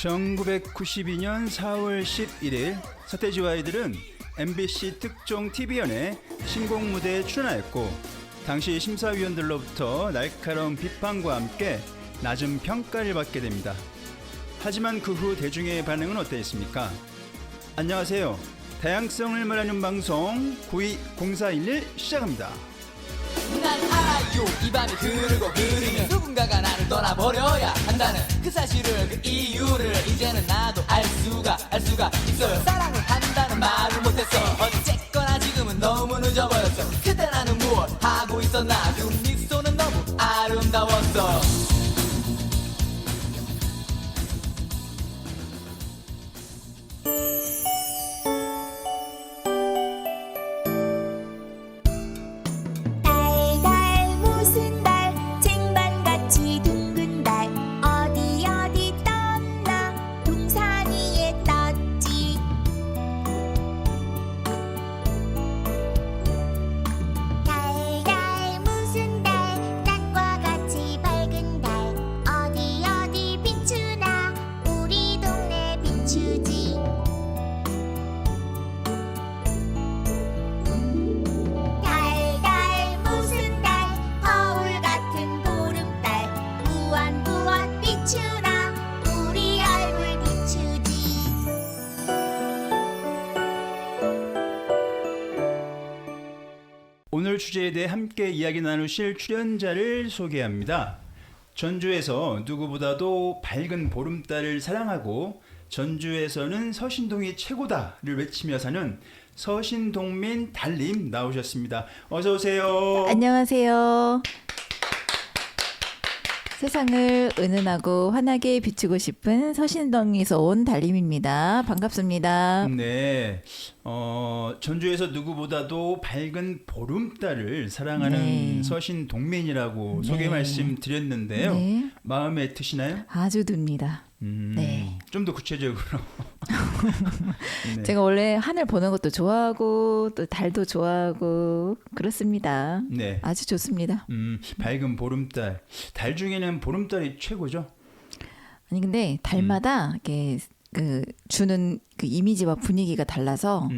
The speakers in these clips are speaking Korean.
1992년 4월 11일 서태지와 아이들은 MBC 특종 TV연의 신곡 무대에 출연하였고 당시 심사위원들로부터 날카로운 비판과 함께 낮은 평가를 받게 됩니다. 하지만 그 후 대중의 반응은 어땠습니까? 안녕하세요. 다양성을 말하는 방송 920411 시작합니다. 난 알아요. 이 밤이 흐르고 흐르면 누군가가 나를 떠나버려야 한다는 그 사실을, 그 이유를 이제는 나도 알 수가 있어요. 사랑을 한다는 말을 못했어. 어쨌거나 지금은 너무 늦어버렸어. 그때 나는 무엇 하고 있었나. 그 미소는 너무 아름다웠어. 오늘 주제에 대해 함께 이야기 나누실 출연자를 소개합니다. 전주에서 누구보다도 밝은 보름달을 사랑하고 전주에서는 서신동이 최고다를 외치며 사는 서신동민 달님 나오셨습니다. 어서 오세요. 안녕하세요. 세상을 은은하고 환하게 비추고 싶은 서신동에서 온 달님입니다. 반갑습니다. 네, 전주에서 누구보다도 밝은 보름달을 사랑하는 네. 서신동민이라고 네. 소개 말씀드렸는데요. 네. 마음에 드시나요? 아주 듭니다. 네. 좀 더 구체적으로. 네. 제가 원래 하늘 보는 것도 좋아하고 또 달도 좋아하고 그렇습니다. 네. 아주 좋습니다. 밝은 보름달. 달 중에는 보름달이 최고죠? 아니 근데 달마다 이렇게 그 주는 그 이미지와 분위기가 달라서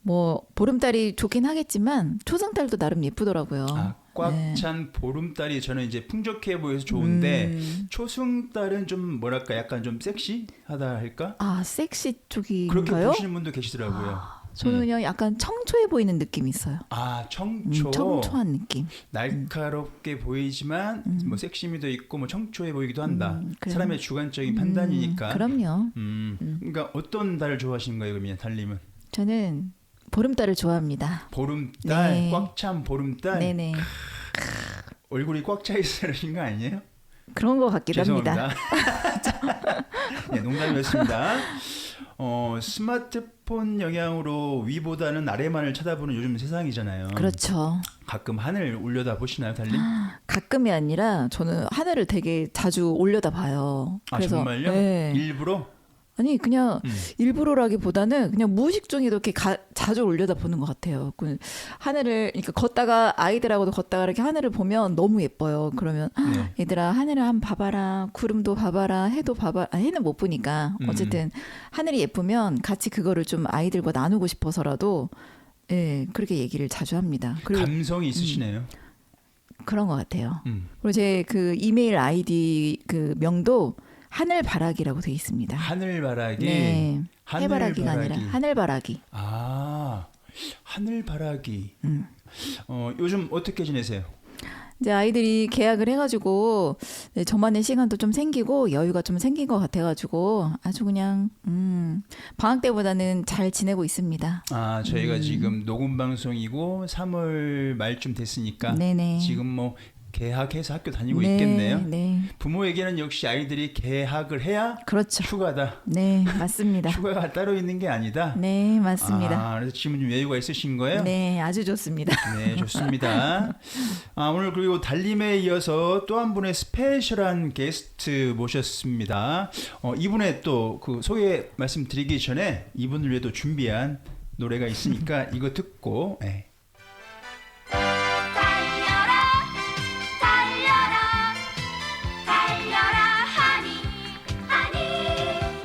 뭐 보름달이 좋긴 하겠지만 초승달도 나름 예쁘더라고요. 꽉 네. 찬 보름달이 저는 이제 풍족해 보여서 좋은데 초승달은 좀 뭐랄까 약간 좀 섹시하다 할까? 아, 섹시 그렇게 쪽인가요? 보시는 분도 계시더라고요. 저는 그냥 약간 청초해 보이는 느낌이 있어요. 아, 청초. 청초한 느낌. 날카롭게 보이지만 뭐 섹시미도 있고 뭐 청초해 보이기도 한다. 그래요. 사람의 주관적인 판단이니까. 그럼요. 그러니까 어떤 달을 좋아하시는 거예요, 그러면 달님은? 저는 보름달을 좋아합니다. 보름달, 네. 꽉 찬 보름달. 네네. 얼굴이 꽉 차 있으신 거 아니에요? 그런 것 같기도 죄송합니다. 합니다. 네, 농담이었습니다. 스마트폰 영향으로 위보다는 아래만을 쳐다보는 요즘 세상이잖아요. 그렇죠. 가끔 하늘 올려다 보시나요, 달님? 가끔이 아니라 저는 하늘을 되게 자주 올려다 봐요. 아, 그래서 정말요? 네. 일부러? 아니 그냥 일부러라기보다는 그냥 무의식중에도 이렇게 자주 올려다 보는 것 같아요. 그 하늘을 그러니까 걷다가 아이들하고도 걷다가 이렇게 하늘을 보면 너무 예뻐요. 그러면 네. 얘들아 하늘을 한번 봐봐라, 구름도 봐봐라, 해도 봐봐라. 아, 해는 못 보니까 어쨌든 하늘이 예쁘면 같이 그거를 좀 아이들과 나누고 싶어서라도 예 그렇게 얘기를 자주 합니다. 그리고 감성이 있으시네요. 그런 것 같아요. 음. 그리고 제 그 이메일 아이디 그 명도 하늘바라기라고 돼 있습니다. 하늘바라기. 네. 해바라기가 하늘바라기. 아니라 하늘바라기. 아, 하늘바라기. 요즘 어떻게 지내세요? 이제 아이들이 계약을 해가지고 네, 저만의 시간도 좀 생기고 여유가 좀 생긴 것 같아가지고 아주 그냥 방학 때보다는 잘 지내고 있습니다. 아, 저희가 지금 녹음 방송이고 3월 말쯤 됐으니까 네네. 지금 뭐 개학해서 학교 다니고 네, 있겠네요. 네. 부모에게는 역시 아이들이 개학을 해야 그렇죠. 휴가다. 네, 맞습니다. 휴가가 따로 있는 게 아니다. 네, 맞습니다. 아, 그래서 지금 좀 여유가 있으신 거예요? 네, 아주 좋습니다. 네, 좋습니다. 오늘 그리고 달님에 이어서 또 한 분의 스페셜한 게스트 모셨습니다. 이분의 또 그 소개 말씀드리기 전에 이분을 위해 또 준비한 노래가 있으니까 이거 듣고 네. 달려라 달려라 하니 하니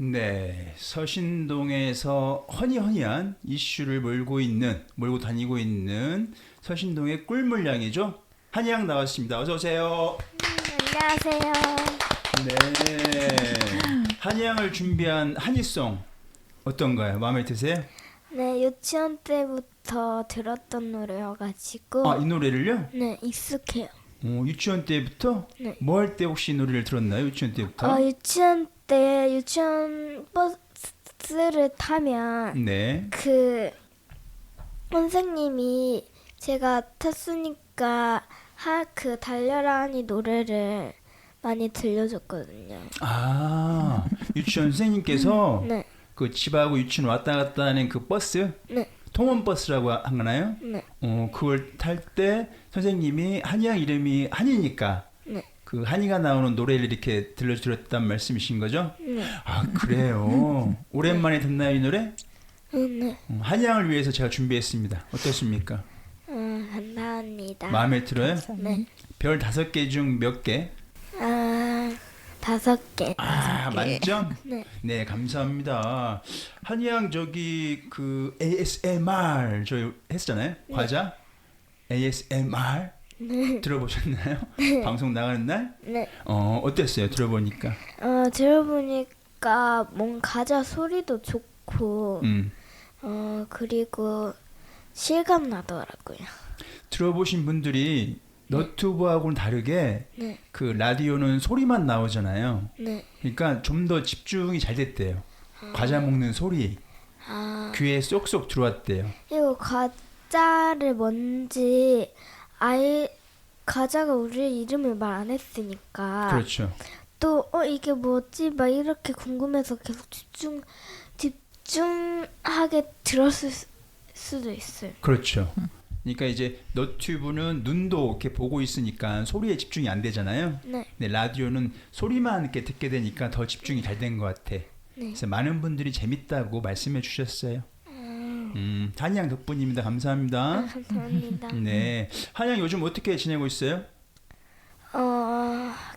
네, 서신동에서 허니허니한 이슈를 몰고 다니고 있는 서신동의 꿀물량이죠. 한양 나왔습니다. 어서 오세요. 안녕하세요. 네, 한양을 준비한 한이송 어떤가요? 마음에 드세요? 네, 유치원 때부터 들었던 노래여가지고 아, 이 노래를요? 네, 익숙해요. 유치원 때부터? 네. 뭐 할 때 혹시 이 노래를 들었나요? 유치원 때부터? 유치원 때 유치원 버스를 타면 네. 그 선생님이 제가 탔으니까 그 달려라 하니 노래를 많이 들려줬거든요. 아, 유치원 선생님께서 네, 그 집하고 유치원 왔다 갔다 하는 그 버스? 네, 통원버스라고 하나요? 네, 그걸 탈 때 선생님이 한이양 이름이 한이니까 네, 그 한이가 나오는 노래를 이렇게 들려주렸단 말씀이신 거죠? 네, 아, 그래요. 오랜만에 듣나요, 이 노래? 네. 한이양을 위해서 제가 준비했습니다. 어떻습니까? 감사합니다. 마음에 들어요? 네, 별 5개 중 몇 개? 5개. 아, 만점? 네. 네, 감사합니다. 한이양 저기 그 ASMR 저 했잖아요. 과자? ASMR 들어보셨나요? 방송 나가는 날? 네. 어땠어요? 들어보니까. 들어보니까 과자 소리도 좋고 그리고 실감 나더라고요. 들어보신 분들이 너튜브하고는 다르게 네, 그 라디오는 소리만 나오잖아요. 네. 그러니까 좀 더 집중이 잘 됐대요. 과자 먹는 소리 귀에 쏙쏙 들어왔대요. 이거 과자를 뭔지 과자가 우리 이름을 말 안 했으니까 그렇죠. 또 이게 뭐지? 막 이렇게 궁금해서 계속 집중하게 들었을 수도 있어요. 그렇죠. 그러니까 이제 너튜브는 눈도 이렇게 보고 있으니까 소리에 집중이 안 되잖아요. 네, 근데 라디오는 소리만 이렇게 듣게 되니까 더 집중이 잘 된 것 같아. 네. 그래서 많은 분들이 재밌다고 말씀해 주셨어요. 한양 덕분입니다. 감사합니다. 감사합니다. 네, 한양 요즘 어떻게 지내고 있어요?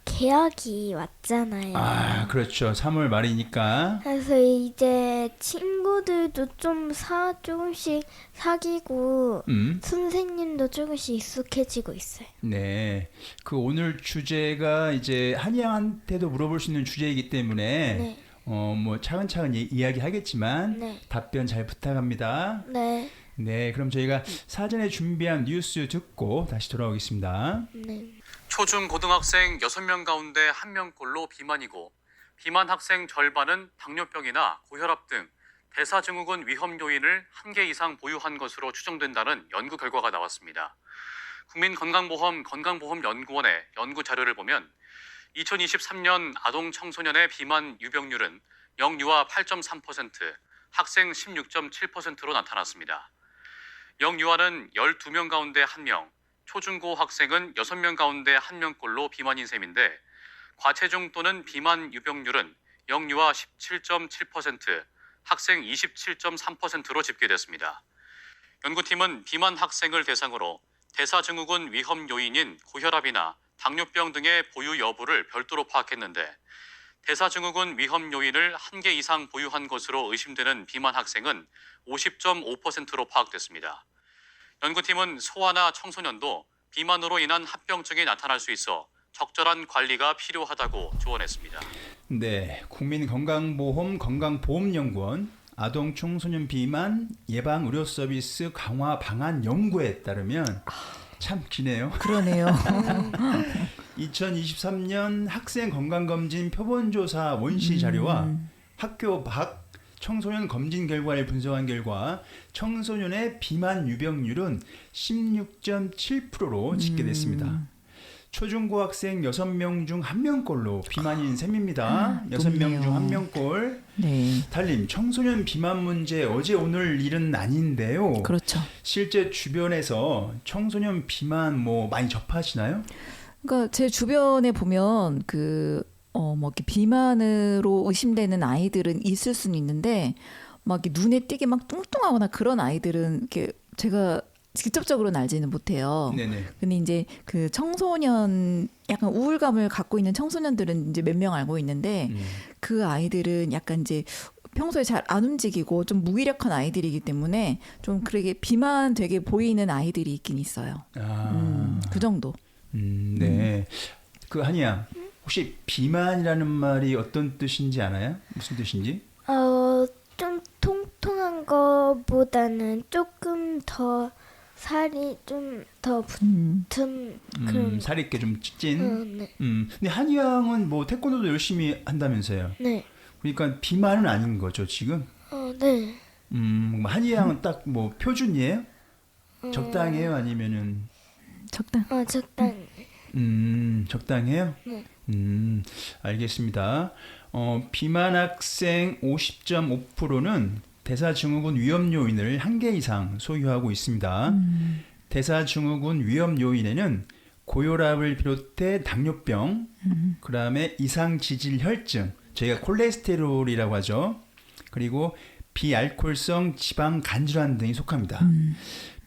개학이 왔잖아요. 아, 그렇죠. 3월 말이니까. 그래서 이제 친구들도 조금씩 사귀고 선생님도 조금씩 익숙해지고 있어요. 네, 그 오늘 주제가 이제 한양한테도 물어볼 수 있는 주제이기 때문에 네, 뭐 차근차근 이야기하겠지만 네, 답변 잘 부탁합니다. 네, 네, 그럼 저희가 사전에 준비한 뉴스 듣고 다시 돌아오겠습니다. 네. 초중 고등학생 6명 가운데 1명꼴로 비만이고 비만 학생 절반은 당뇨병이나 고혈압 등 대사증후군 위험 요인을 1개 이상 보유한 것으로 추정된다는 연구 결과가 나왔습니다. 국민건강보험 건강보험연구원의 연구 자료를 보면 2023년 아동 청소년의 비만 유병률은 영유아 8.3%, 학생 16.7%로 나타났습니다. 영유아는 12명 가운데 1명, 초중고 학생은 6명 가운데 1명꼴로 비만인 셈인데 과체중 또는 비만 유병률은 영유아 17.7%, 학생 27.3%로 집계됐습니다. 연구팀은 비만 학생을 대상으로 대사증후군 위험 요인인 고혈압이나 당뇨병 등의 보유 여부를 별도로 파악했는데 대사증후군 위험 요인을 1개 이상 보유한 것으로 의심되는 비만 학생은 50.5%로 파악됐습니다. 연구팀은 소아나 청소년도 비만으로 인한 합병증이 나타날 수 있어 적절한 관리가 필요하다고 조언했습니다. 네, 국민건강보험 건강보험연구원 아동 청소년 비만 예방 의료 서비스 강화 방안 연구에 따르면 참 기네요. 그러네요. 2023년 학생 건강검진 표본조사 원시 자료와 학교 밖 청소년 검진 결과를 분석한 결과 청소년의 비만 유병률은 16.7%로 집계됐습니다. 초중고 학생 6명 중 1명꼴로 비만인 셈입니다. 6명 중 1명꼴. 네, 달님, 청소년 비만 문제 어제 오늘 일은 아닌데요. 그렇죠. 실제 주변에서 청소년 비만 뭐 많이 접하시나요? 그러니까 제 주변에 보면 뭐 이렇게 비만으로 의심되는 아이들은 있을 수는 있는데 막 이렇게 눈에 띄게 막 뚱뚱하거나 그런 아이들은 이렇게 제가 직접적으로는 알지는 못해요. 네네. 근데 이제 그 청소년 약간 우울감을 갖고 있는 청소년들은 이제 몇 명 알고 있는데 그 아이들은 약간 이제 평소에 잘 안 움직이고 좀 무기력한 아이들이기 때문에 좀 그렇게 비만되게 보이는 아이들이 있긴 있어요. 그 정도. 네. 그 한이야, 혹시 비만이라는 말이 어떤 뜻인지 알아요? 무슨 뜻인지? 좀 통통한 거보다는 조금 더 살이 좀 더 붙은 그런. 살이 있게 좀 찐. 네. 근데 한이 양은 뭐 태권도도 열심히 한다면서요. 네. 그러니까 비만은 아닌 거죠 지금. 네. 한이 양은 딱 뭐 표준이에요? 적당해요? 아니면은 적당. 적당히. 적당해요? 네. 알겠습니다. 비만 학생 50.5%는 대사증후군 위험 요인을 1개 이상 소유하고 있습니다. 대사증후군 위험 요인에는 고혈압을 비롯해 당뇨병, 그다음에 이상지질혈증, 저희가 콜레스테롤이라고 하죠. 그리고 비알코올성 지방 간질환 등이 속합니다.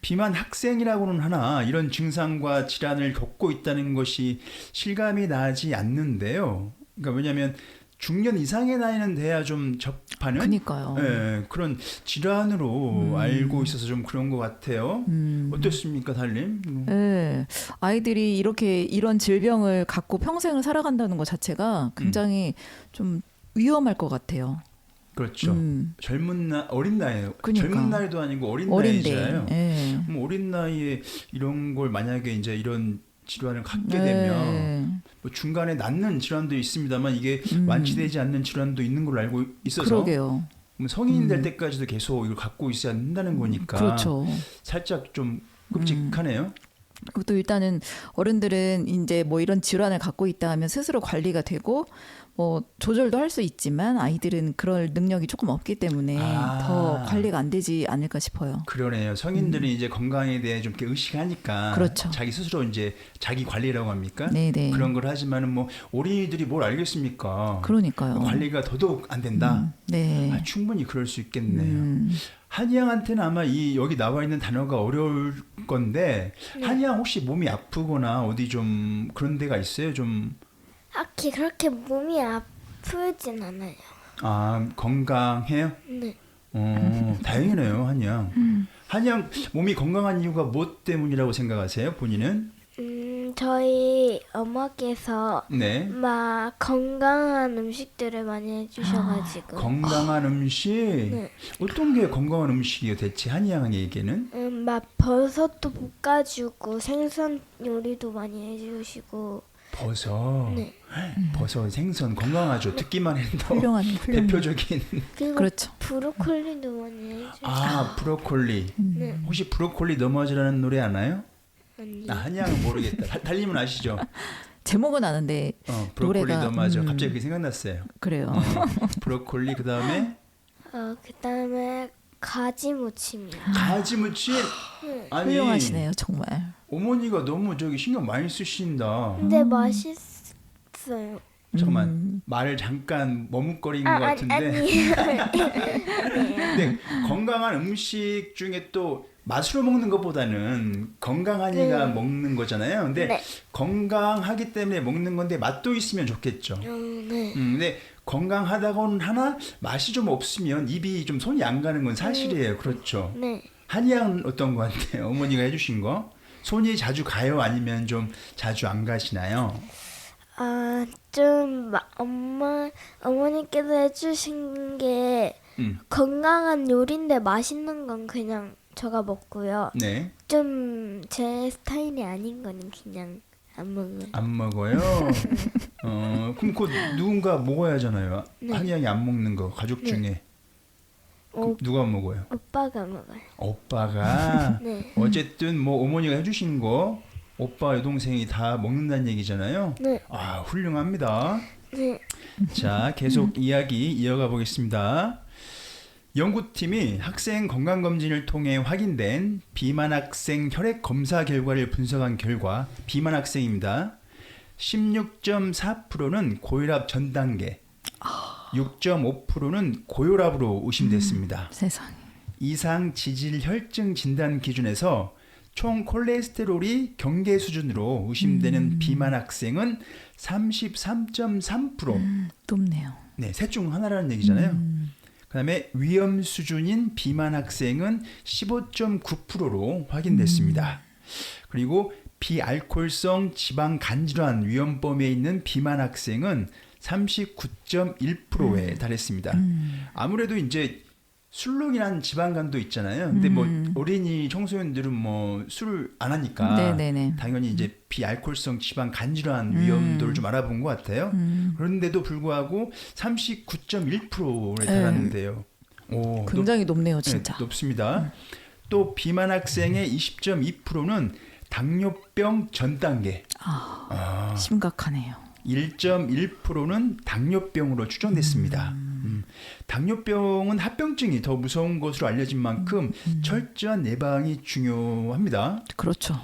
비만 학생이라고는 하나 이런 증상과 질환을 겪고 있다는 것이 실감이 나지 않는데요. 그러니까 왜냐하면 중년 이상의 나이는 돼야 좀 접하는 그니까요. 예, 그런 질환으로 알고 있어서 좀 그런 것 같아요. 어떻습니까, 달님? 네. 아이들이 이렇게 이런 질병을 갖고 평생을 살아간다는 것 자체가 굉장히 좀 위험할 것 같아요. 그렇죠. 어린 나이에 그러니까. 젊은 나이도 아니고 어린 어린데. 나이잖아요. 예. 그럼 어린 나이에 이런 걸 만약에 이제 이런 질환을 갖게 네. 되면 뭐 중간에 낫는 질환도 있습니다만 이게 완치되지 않는 질환도 있는 걸로 알고 있어서 그러게요. 그럼 성인이 될 때까지도 계속 이걸 갖고 있어야 한다는 거니까 그렇죠. 살짝 좀 끔찍하네요. 또 일단은 어른들은 이제 뭐 이런 질환을 갖고 있다 하면 스스로 관리가 되고 뭐 조절도 할 수 있지만 아이들은 그럴 능력이 조금 없기 때문에 더 관리가 안 되지 않을까 싶어요. 그러네요. 성인들은 이제 건강에 대해 좀 이렇게 의식하니까 그렇죠. 자기 스스로 이제 자기 관리라고 합니까? 네네. 그런 걸 하지만은 뭐 어린이들이 뭘 알겠습니까? 그러니까요. 관리가 더더욱 안 된다. 네. 충분히 그럴 수 있겠네요. 한이양한테는 아마 이 여기 나와 있는 단어가 어려울 건데 한이양 혹시 몸이 아프거나 어디 좀 그런 데가 있어요? 좀 딱히 그렇게 몸이 아프진 않아요. 건강해요? 네. 다행이네요, 한이양. 한이양 몸이 건강한 이유가 뭐 때문이라고 생각하세요, 본인은? 저희 어머니께서 네. 막 건강한 음식들을 많이 해주셔가지고. 건강한 음식? 네. 어떤 게 건강한 음식이요, 대체 한이양에게는? 막 버섯도 볶아주고 생선 요리도 많이 해주시고. 버섯. 네. 버섯, 생선 건강하죠. 듣기만 해도 훌륭한 대표적인. 그리고 그렇죠. 브로콜리도 많이 해주시고. 브로콜리. 네. 혹시 브로콜리 넘어지라는 노래 아나요? 아니. 한양은 모르겠다. 달님은 아시죠? 제목은 아는데 브로콜리 노래가, 넘어져. 갑자기 그게 생각났어요. 그래요. 브로콜리 그다음에 그다음에 가지무침이요. 가지무침. 아니 훌륭하시네요, 정말. 어머니가 너무 저기 신경 많이 쓰신다. 근데 맛있어요. 잠깐만 말을 잠깐 머뭇거린 것 같은데. 아니에요. 근데 건강한 음식 중에 또 맛으로 먹는 것보다는 건강하니까 먹는 거잖아요. 근데 네. 건강하기 때문에 먹는 건데 맛도 있으면 좋겠죠. 네. 근데 건강하다고는 하나 맛이 좀 없으면 입이 좀 손이 안 가는 건 사실이에요. 그렇죠. 네. 한이양은 어떤 것 같아요? 어머니가 해주신 거? 손이 자주 가요? 아니면 좀 자주 안 가시나요? 어머니께서 해주신 게 건강한 요리인데 맛있는 건 그냥 제가 먹고요. 네. 좀 제 스타일이 아닌 거는 그냥 안 먹어요. 안 먹어요? 그럼 그 누군가 먹어야 하잖아요. 네. 한이양이 안 먹는 거 가족 중에. 누가 먹어요? 오빠가 먹어요. 오빠가? 네. 어쨌든 뭐 어머니가 해주신 거 오빠 여동생이 다 먹는다는 얘기잖아요. 네. 훌륭합니다. 네. 자, 계속 이야기 이어가 보겠습니다. 연구팀이 학생 건강검진을 통해 확인된 비만 학생 혈액 검사 결과를 분석한 결과 비만 학생입니다. 16.4%는 고혈압 전 단계, 6.5%는 고혈압으로 의심됐습니다. 세상에. 이상 지질 혈증 진단 기준에서 총 콜레스테롤이 경계 수준으로 의심되는 비만 학생은 33.3%. 높네요. 네, 셋 중 하나라는 얘기잖아요. 그다음에 위험 수준인 비만 학생은 15.9%로 확인됐습니다. 그리고 비알코올성 지방 간질환 위험범위에 있는 비만 학생은 39.1%에 달했습니다. 아무래도 이제 술로 인한 지방간도 있잖아요. 근데 뭐 어린이 청소년들은 뭐 술을 안 하니까 네네네. 당연히 이제 비알코올성 지방 간질환 위험도를 좀 알아본 것 같아요. 그런데도 불구하고 39.1%에 달하는데요. 오, 굉장히 높네요, 진짜. 네, 높습니다. 또 비만 학생의 20.2%는 당뇨병 전 단계, 심각하네요. 1.1%는 당뇨병으로 추정됐습니다. 당뇨병은 합병증이 더 무서운 것으로 알려진 만큼 철저한 예방이 중요합니다. 그렇죠.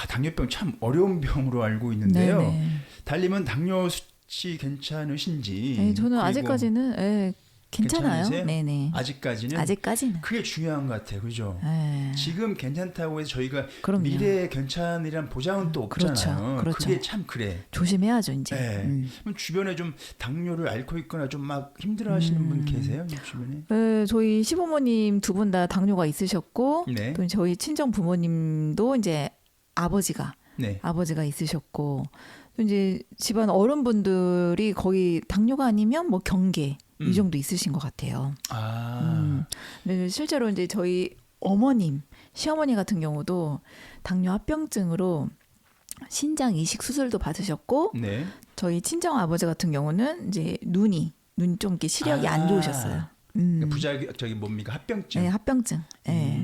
당뇨병 참 어려운 병으로 알고 있는데요. 네네. 달님은 당뇨 수치 괜찮으신지? 네, 저는 그리고 아직까지는 괜찮아요. 괜찮으세요? 네네. 아직까지는 그게 중요한 것 같아요. 그죠? 네. 지금 괜찮다고 해서 저희가 그럼요. 미래에 괜찮으리란 보장은 또 없잖아요. 그렇죠. 그게 참 그래. 조심해야죠, 이제. 네. 그럼 주변에 좀 당뇨를 앓고 있거나 좀 막 힘들어하시는 분 계세요? 주변에? 네, 저희 시부모님 두 분 다 당뇨가 있으셨고, 네. 또 저희 친정 부모님도 이제 아버지가 네. 있으셨고, 또 이제 집안 어른분들이 거의 당뇨가 아니면 뭐 경계 이 정도 있으신 것 같아요. 근데 실제로 이제 저희 어머님, 시어머니 같은 경우도 당뇨 합병증으로 신장 이식 수술도 받으셨고, 네. 저희 친정 아버지 같은 경우는 이제 눈이 좀 이렇게 시력이 안 좋으셨어요. 저기 뭡니까? 합병증. 네, 합병증. 네.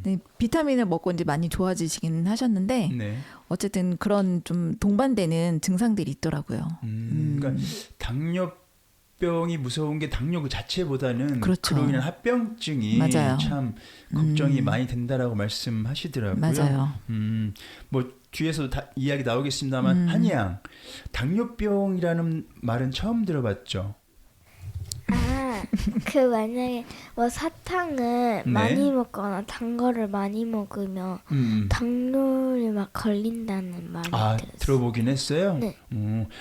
네, 비타민을 먹고 이제 많이 좋아지시긴 하셨는데 네. 어쨌든 그런 좀 동반되는 증상들이 있더라고요. 그러니까 당뇨병이 무서운 게 당뇨 그 자체보다는 그렇죠. 그로 인한 합병증이 맞아요. 참 걱정이 많이 된다라고 말씀하시더라고요. 맞아요. 뭐 뒤에서 이야기 나오겠습니다만 한양 당뇨병이라는 말은 처음 들어봤죠. 만약에 뭐 사탕을 많이 먹거나 단 거를 많이 먹으면 당뇨에 막 걸린다는 말이 들었어요. 들어보긴 했어요. 네.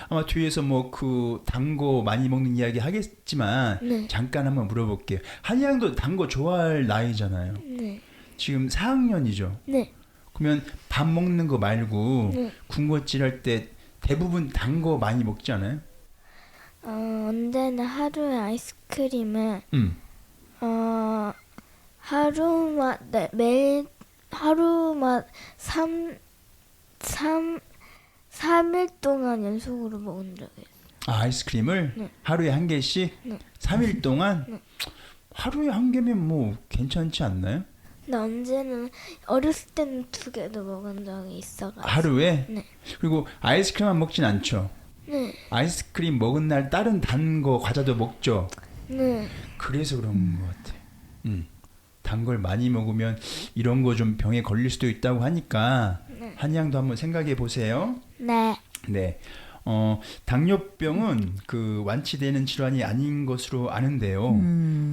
아마 뒤에서 뭐 그 단 거 많이 먹는 이야기 하겠지만 네. 잠깐 한번 물어볼게요. 한양도 단 거 좋아할 나이잖아요. 네. 지금 4학년이죠. 네. 그러면 밥 먹는 거 말고 네. 군것질 할 때 대부분 단 거 많이 먹지 않아요? 언제나 하루에 아이스크림을 매일 하루만 3일 동안 연속으로 먹은 적이 있어요. 아이스크림을 네. 하루에 한 개씩? 네. 3일 동안? 네. 하루에 한 개면 뭐 괜찮지 않나요? 근데 언제는 어렸을 때는 2개도 먹은 적이 있어가지고. 하루에? 네. 그리고 아이스크림만 먹진 않죠? 네. 아이스크림 먹은 날 다른 단 거 과자도 먹죠? 네. 그래서 그런 것 같아. 단 걸 많이 먹으면 이런 거 좀 병에 걸릴 수도 있다고 하니까 한양도 한번 생각해 보세요. 네. 네. 당뇨병은 그 완치되는 질환이 아닌 것으로 아는데요.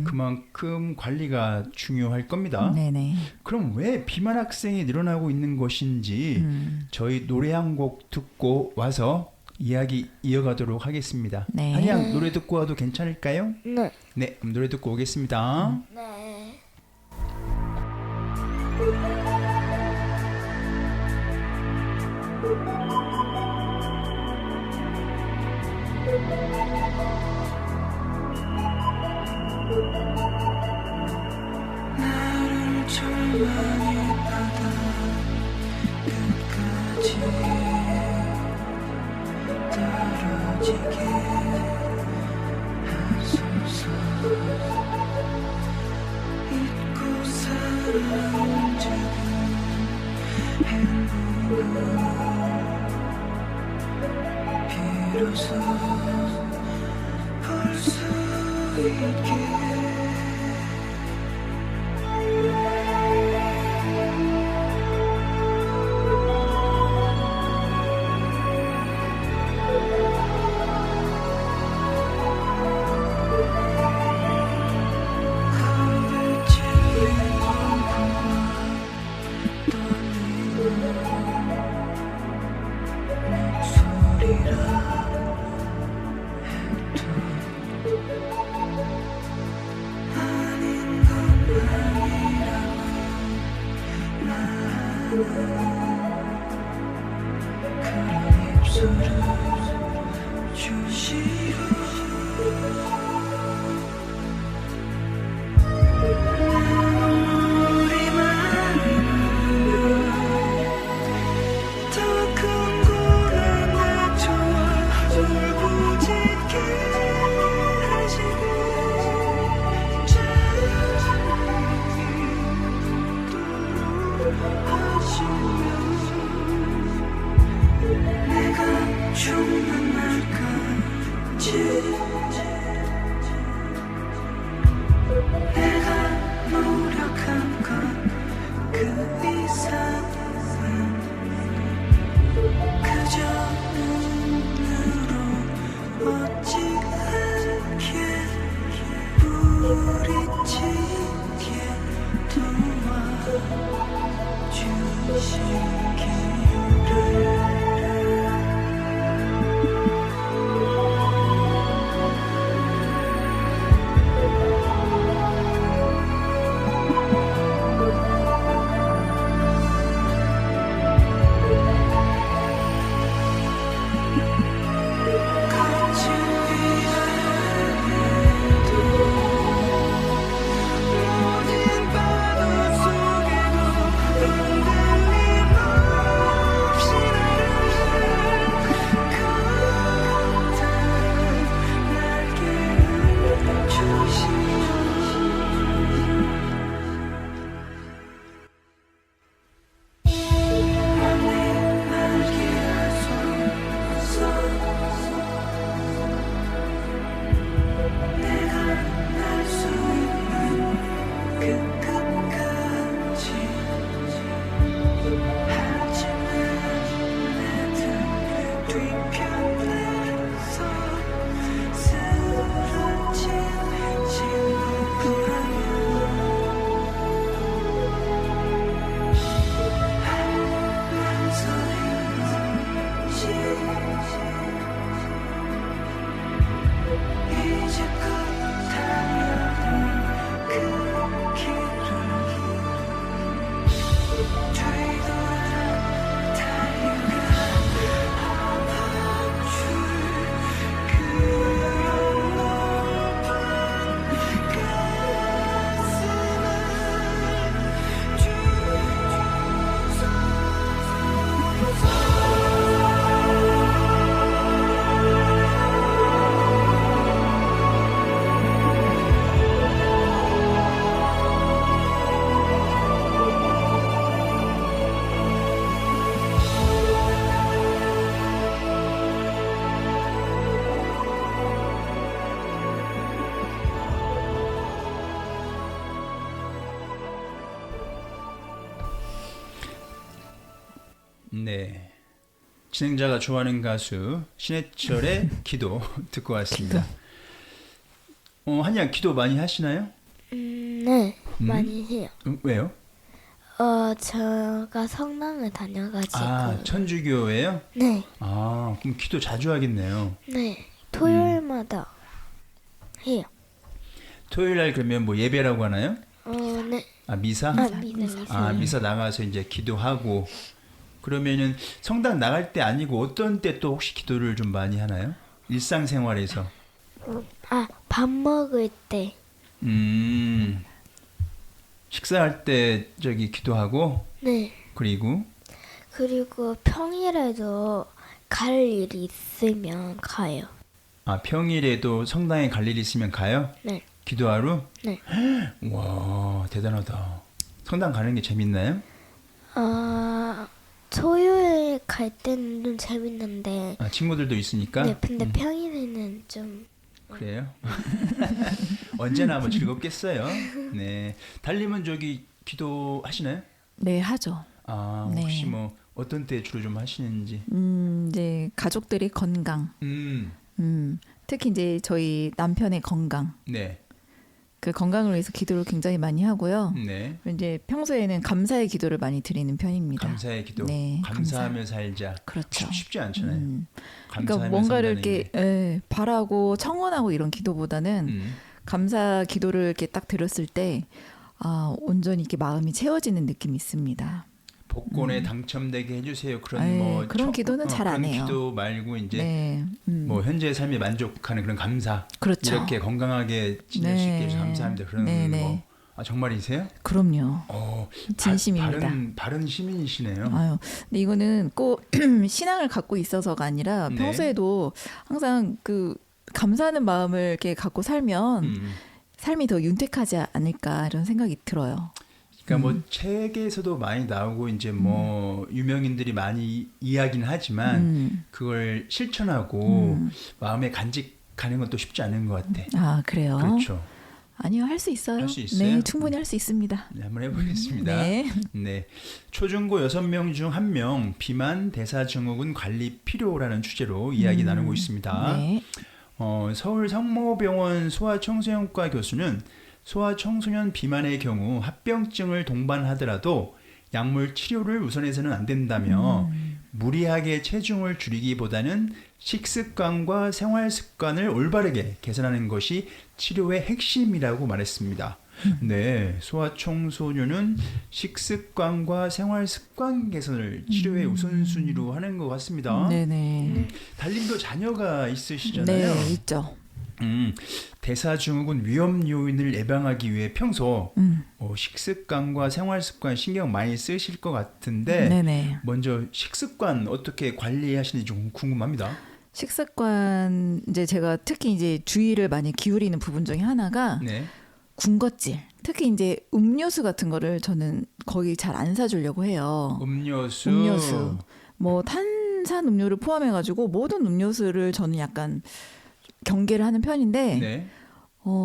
그만큼 관리가 중요할 겁니다. 네네. 그럼 왜 비만 학생이 늘어나고 있는 것인지 저희 노래 한 곡 듣고 와서 이야기 이어가도록 하겠습니다. 네. 한양 노래 듣고 와도 괜찮을까요? 네. 네, 그럼 노래 듣고 오겠습니다. 네. 나를 절망의 바다 끝까지 떨어지게 하소서. 잊고 살아온 적은 행복은 비로소 볼 수 있게. 목소리라 해도 그런 입술을 주시고 눈물이 많으면 더 큰 고난 낮춰와 울부짖게 하시고 내가 죽는 날까지 내가 노력한 건 그 이상은 그저 눈으로 얻지 않게 부딪히게 도와주시기를 같이 위안해도 모든 바다 속에도 흔들림 없이 나를 커다란 날개를 주시오 맘의 날개를 쏘서 내가 날 수 있는 그 끝까지 하지만 내등 뒤편에서 쓰러진 친구라면 이제껏 달려온 그 길을 되돌아 달려가 험한 줄 그런 높은 네. 진행자가 좋아하는 가수 신해철의 기도 듣고 왔습니다. 한양 기도 많이 하시나요? 네, 많이 해요. 왜요? 제가 성당을 다녀가지고. 아, 천주교예요? 네, 그럼 기도 자주 하겠네요. 네, 토요일마다 해요. 토요일 날 그러면 뭐 예배라고 하나요? 네. 아, 미사? 미사. 미사 나가서 이제 기도하고 그러면은 성당 나갈 때 아니고 어떤 때 또 혹시 기도를 좀 많이 하나요? 일상생활에서. 밥 먹을 때. 식사할 때 저기 기도하고 네. 그리고 평일에도 갈 일이 있으면 가요. 평일에도 성당에 갈 일이 있으면 가요? 네. 기도하러? 네. 와, 대단하다. 성당 가는 게 재밌나요? 토요일 갈 때는 좀 재밌는데. 친구들도 있으니까? 네, 근데 평일에는 좀. 그래요? 언제나 뭐 즐겁겠어요. 네. 달님은 저기 기도하시나요? 네, 하죠. 네. 혹시 뭐 어떤 때 주로 좀 하시는지? 이제 가족들의 건강, 특히 이제 저희 남편의 건강, 네. 그 건강을 위해서 기도를 굉장히 많이 하고요. 네. 이제 평소에는 감사의 기도를 많이 드리는 편입니다. 감사의 기도. 네, 감사하며 살자. 그렇죠. 쉽지 않잖아요. 그러니까 뭔가를 산다는 이렇게 바라고 청원하고 이런 기도보다는 감사 기도를 이렇게 딱 들었을 때 온전히 이렇게 마음이 채워지는 느낌이 있습니다. 복권에 당첨되게 해주세요. 그런 에이, 뭐 그런 기도는 잘 안 그런 해요. 기도 말고 이제 네. 뭐 현재의 삶에 만족하는 그런 감사. 그렇죠. 이렇게 건강하게 지낼 수 있게 해주셔서 감사합니다. 그런 네. 거. 아, 정말이세요? 그럼요. 진심입니다. 바른 시민이시네요. 아유, 근데 이거는 꼭 신앙을 갖고 있어서가 아니라 네. 평소에도 항상 그 감사하는 마음을 이렇게 갖고 살면 삶이 더 윤택하지 않을까 이런 생각이 들어요. 그러니까 뭐 책에서도 많이 나오고 이제 뭐 유명인들이 많이 이야기는 하지만 그걸 실천하고 마음에 간직하는 건 또 쉽지 않은 것 같아. 아, 그래요? 그렇죠. 아니요, 할 수 있어요. 할수 있어요? 네, 충분히 할 수 있습니다. 네, 한번 해보겠습니다. 네. 네. 초중고 6명 중 1명 비만 대사증후군 관리 필요라는 주제로 이야기 나누고 있습니다. 네. 서울 성모병원 소아청소년과 교수는 소아청소년 비만의 경우 합병증을 동반하더라도 약물 치료를 우선해서는 안 된다며 무리하게 체중을 줄이기보다는 식습관과 생활 습관을 올바르게 개선하는 것이 치료의 핵심이라고 말했습니다. 네, 소아청소년은 식습관과 생활 습관 개선을 치료의 우선순위로 하는 것 같습니다. 네네. 달님도 자녀가 있으시잖아요. 네, 있죠. 대사증후군 위험 요인을 예방하기 위해 평소 식습관과 생활 습관 신경 많이 쓰실 것 같은데 네네. 먼저 식습관 어떻게 관리하시는지 좀 궁금합니다. 식습관 이제 제가 특히 이제 주의를 많이 기울이는 부분 중에 하나가 네. 군것질. 특히 이제 음료수 같은 거를 저는 거의 잘 안 사주려고 해요. 음료수. 뭐 탄산 음료를 포함해가지고 모든 음료수를 저는 약간 경계를 하는 편인데 네.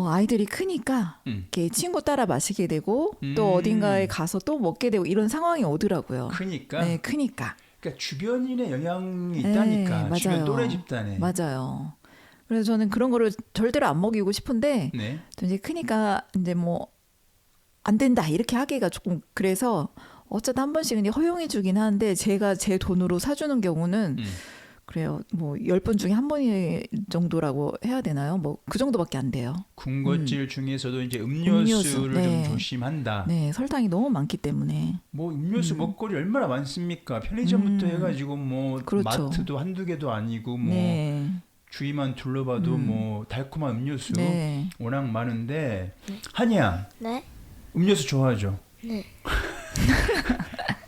아이들이 크니까 이렇게 친구 따라 마시게 되고 또 어딘가에 가서 또 먹게 되고 이런 상황이 오더라고요. 크니까. 네, 크니까. 그러니까 주변인의 영향이 있다니까. 네, 주변 맞아요. 또래 집단에. 맞아요. 그래서 저는 그런 거를 절대로 안 먹이고 싶은데 네. 또 이제 크니까 이제 뭐 안 된다 이렇게 하기가 조금 그래서 어쩌다 한 번씩 이제 허용해 주긴 하는데 제가 제 돈으로 사주는 경우는 그래요. 뭐 10번 중에 한 번 정도라고 해야 되나요? 뭐 그 정도밖에 안 돼요. 군것질 중에서도 이제 음료수를 네. 좀 조심한다. 네, 설탕이 너무 많기 때문에. 뭐 음료수 먹거리 얼마나 많습니까? 편의점부터 해가지고 뭐 그렇죠. 마트도 한두 개도 아니고 뭐 네. 주위만 둘러봐도 뭐 달콤한 음료수 네. 워낙 많은데 한이야 네? 음료수 좋아하죠? 네.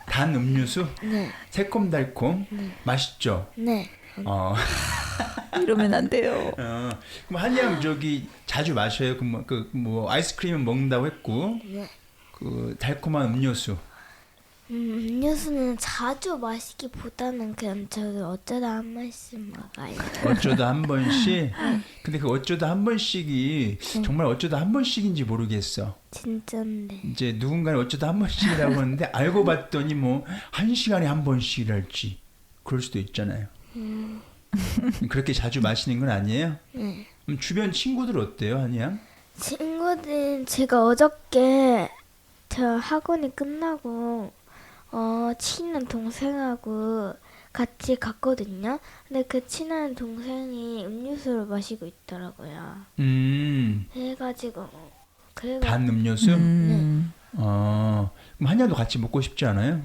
단 음료수? 네. 새콤달콤 맛있죠? 네. 이러면 안 돼요. 그럼 한이양 저기 자주 마셔요? 뭐 아이스크림은 먹는다고 했고 네. 그 달콤한 음료수 음료수는 자주 마시기보다는 그냥 저기 어쩌다 한 번씩 먹어요. 어쩌다 한 번씩. 근데 그 어쩌다 한 번씩이 정말 어쩌다 한 번씩인지 모르겠어. 진짠데. 이제 누군가는 어쩌다 한 번씩이라고 하는데 알고 봤더니 뭐 1시간에 한 번씩이랄지 그럴 수도 있잖아요. 그렇게 자주 마시는 건 아니에요? 네. 그럼 주변 친구들 어때요, 한이양? 친구들 제가 어저께 저 학원이 끝나고 친한 동생하고 같이 갔거든요. 근데 그 친한 동생이 음료수를 마시고 있더라고요. 해가지고 단 음료수? 그럼 한이양도 같이 먹고 싶지 않아요?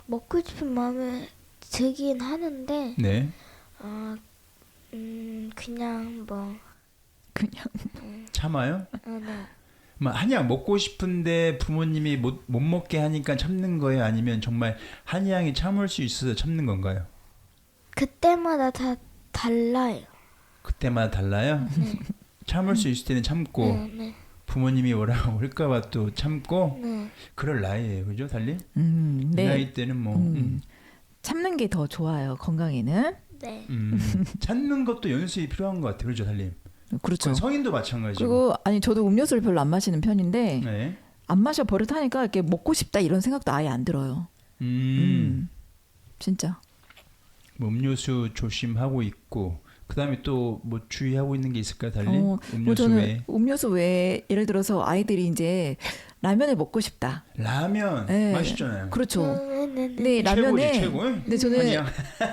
먹고 싶은 마음에 들긴 하는데 네. 그냥 뭐 참아요? 네. 뭐 한약 먹고 싶은데 부모님이 못 먹게 하니까 참는 거예요? 아니면 정말 한약이 참을 수 있어서 참는 건가요? 그때마다 다 달라요. 그때마다 달라요? 참을 수 있을 때는 참고 네. 부모님이 뭐라고 할까봐 또 참고 네. 그럴 나이예요, 그죠, 달리? 이 네. 나이 때는 뭐 참는 게 더 좋아요. 건강에는. 네. 참는 것도 연습이 필요한 것 같아요, 그죠, 달리? 그렇죠. 성인도 마찬가지고. 그리고 아니 저도 음료수를 별로 안 마시는 편인데 네. 안 마셔 버릇하니까 이렇게 먹고 싶다 이런 생각도 아예 안 들어요. 진짜. 뭐 음료수 조심하고 있고 그다음에 또 뭐 주의하고 있는 게 있을까요, 달리? 뭐 음료수 저는 외에. 음료수 외에 예를 들어서 아이들이 이제 라면을 먹고 싶다. 라면 네. 맛있잖아요. 그렇죠. 네. 근데 라면에 최고. 근데 저는 아니야.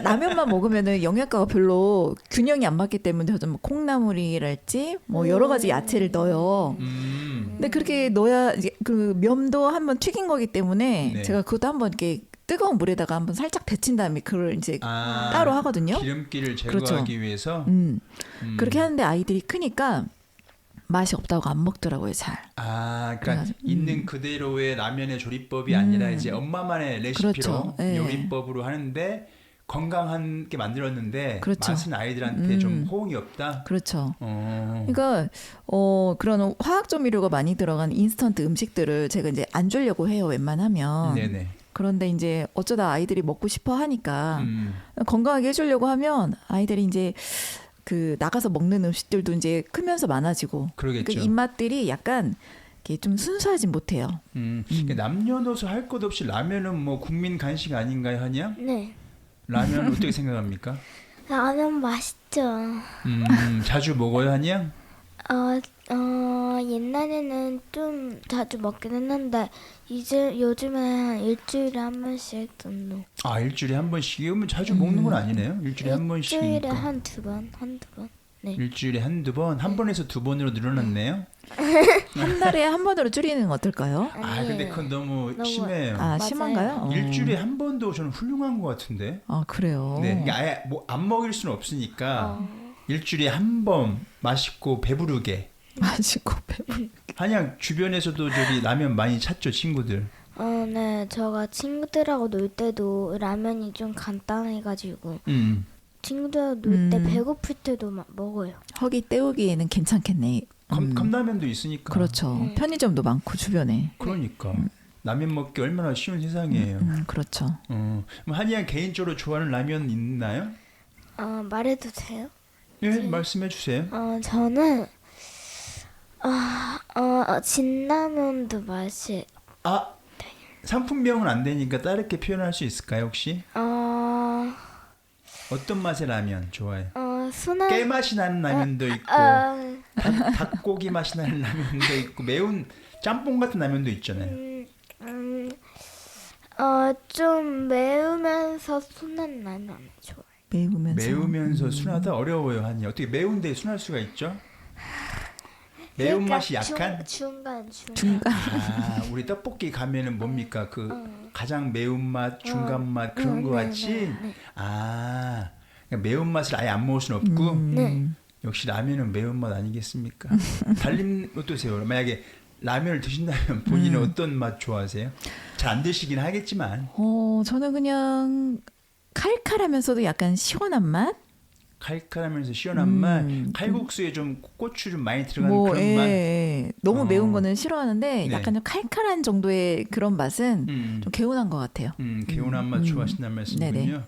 라면만 먹으면은 영양가가 별로 균형이 안 맞기 때문에 저는 뭐 콩나물이랄지 뭐 여러 가지 야채를 넣어요. 근데 그렇게 넣어야 이제 그 면도 한번 튀긴 거기 때문에 네. 제가 그것도 한번 이렇게 뜨거운 물에다가 한번 살짝 데친 다음에 그걸 이제 따로 하거든요. 기름기를 그렇죠. 제거하기 위해서. 그렇게 하는데 아이들이 크니까 맛이 없다고 안 먹더라고요, 잘. 그러니까 그래가지고, 있는 그대로의 라면의 조리법이 아니라 이제 엄마만의 레시피로 그렇죠. 예. 요리법으로 하는데 건강하게 만들었는데 그렇죠. 맛은 아이들한테 좀 호응이 없다. 그렇죠. 어. 그러니까 그런 화학 조미료가 많이 들어간 인스턴트 음식들을 제가 이제 안 주려고 해요, 웬만하면. 네네. 그런데 이제 어쩌다 아이들이 먹고 싶어 하니까 음. 건강하게 해주려고 하면 아이들이 이제 그 나가서 먹는 음식들도 이제 크면서 많아지고 그러겠죠. 그 입맛들이 약간 이렇게 좀 순수하지 못해요. 그러니까 남녀노소 할 것 없이 라면은 뭐 국민 간식 아닌가요, 한양? 네. 라면 어떻게 생각합니까? 라면 맛있죠. 자주 먹어요, 한양? 옛날에는 좀 자주 먹긴 했는데 이제 요즘에 한 일주일에 한 번씩 정도. 일주일에 한 번씩이면 자주 먹는 건 아니네요. 일주일에 한 일주일에 번씩이니까. 한두 번. 네. 일주일에 한두 번, 한 번에서 두 번으로 늘어났네요. 한 달에 한 번으로 줄이는 건 어떨까요? 근데 그건 너무 심해요. 아, 맞아요. 심한가요? 일주일에 한 번도 저는 훌륭한 것 같은데. 그래요. 네, 이게 아예 뭐 안 먹일 수는 없으니까 일주일에 한 번 맛있고 배부르게. 맛있고 배불. 한양 주변에서도 저기 라면 많이 찾죠, 친구들. 네. 제가 친구들하고 놀 때도 라면이 좀 간단해가지고 친구들하고 놀 때 배고플 때도 막 먹어요. 허기 때우기에는 괜찮겠네. 컵라면도 있으니까. 그렇죠. 편의점도 많고 주변에. 그러니까 라면 먹기 얼마나 쉬운 세상이에요. 그렇죠. 그럼 한양 개인적으로 좋아하는 라면 있나요? 말해도 돼요? 예, 말씀해 주세요. 저는 진라면도 맛이 상품명은 안 되니까 다르게 표현할 수 있을까요, 혹시? 어떤 맛의 라면 좋아해요? 순한 깨 맛이 나는 라면도 있고 닭고기 맛이 나는 라면도 있고 매운 짬뽕 같은 라면도 있잖아요. 좀 매우면서 순한 라면 좋아해요. 매우면서. 순하다 어려워요, 한이. 어떻게 매운데 순할 수가 있죠? 매운맛이 약한? 중간. 우리 떡볶이 가면은 뭡니까? 그 가장 매운맛, 중간맛 그런 거 같이? 그러니까 매운맛을 아예 안 먹을 수는 없고 네. 역시 라면은 매운맛 아니겠습니까? 달님 어떠세요? 만약에 라면을 드신다면 본인은 어떤 맛 좋아하세요? 잘 안 드시긴 하겠지만 저는 그냥 칼칼하면서도 약간 시원한 맛? 칼칼하면서 시원한 맛, 칼국수에 좀 고추 좀 많이 들어간 그런 예, 맛. 예. 너무 매운 거는 싫어하는데 네. 약간 좀 칼칼한 정도의 그런 맛은 좀 개운한 것 같아요. 개운한 맛 좋아하신다는 말씀이군요. 네네.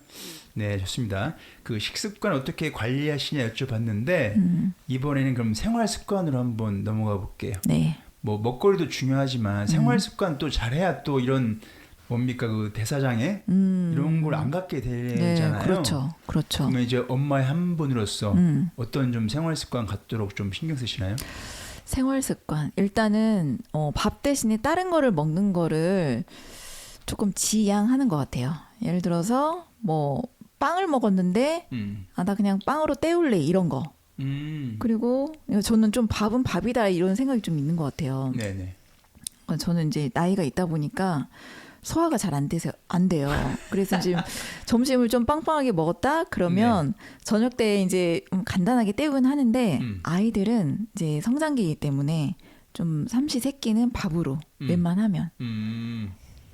네, 좋습니다. 그 식습관 어떻게 관리하시냐 여쭤봤는데 이번에는 그럼 생활 습관으로 한번 넘어가 볼게요. 네. 뭐 먹거리도 중요하지만 생활 습관 또 잘해야 또 이런 뭡니까 그 대사장에 이런 걸 안 갖게 되잖아요. 네, 그렇죠. 그러면 이제 엄마의 한 분으로서 어떤 좀 생활 습관 갖도록 좀 신경 쓰시나요? 생활 습관. 일단은 밥 대신에 다른 거를 먹는 거를 조금 지양하는 것 같아요. 예를 들어서 뭐 빵을 먹었는데 나 그냥 빵으로 때울래 이런 거. 그리고 저는 좀 밥은 밥이다 이런 생각이 좀 있는 것 같아요. 네네. 저는 이제 나이가 있다 보니까 소화가 잘 안 돼요. 그래서 지금 점심을 좀 빵빵하게 먹었다 그러면 저녁 때 이제 간단하게 때우긴 하는데 아이들은 이제 성장기이기 때문에 좀 삼시세끼는 밥으로 웬만하면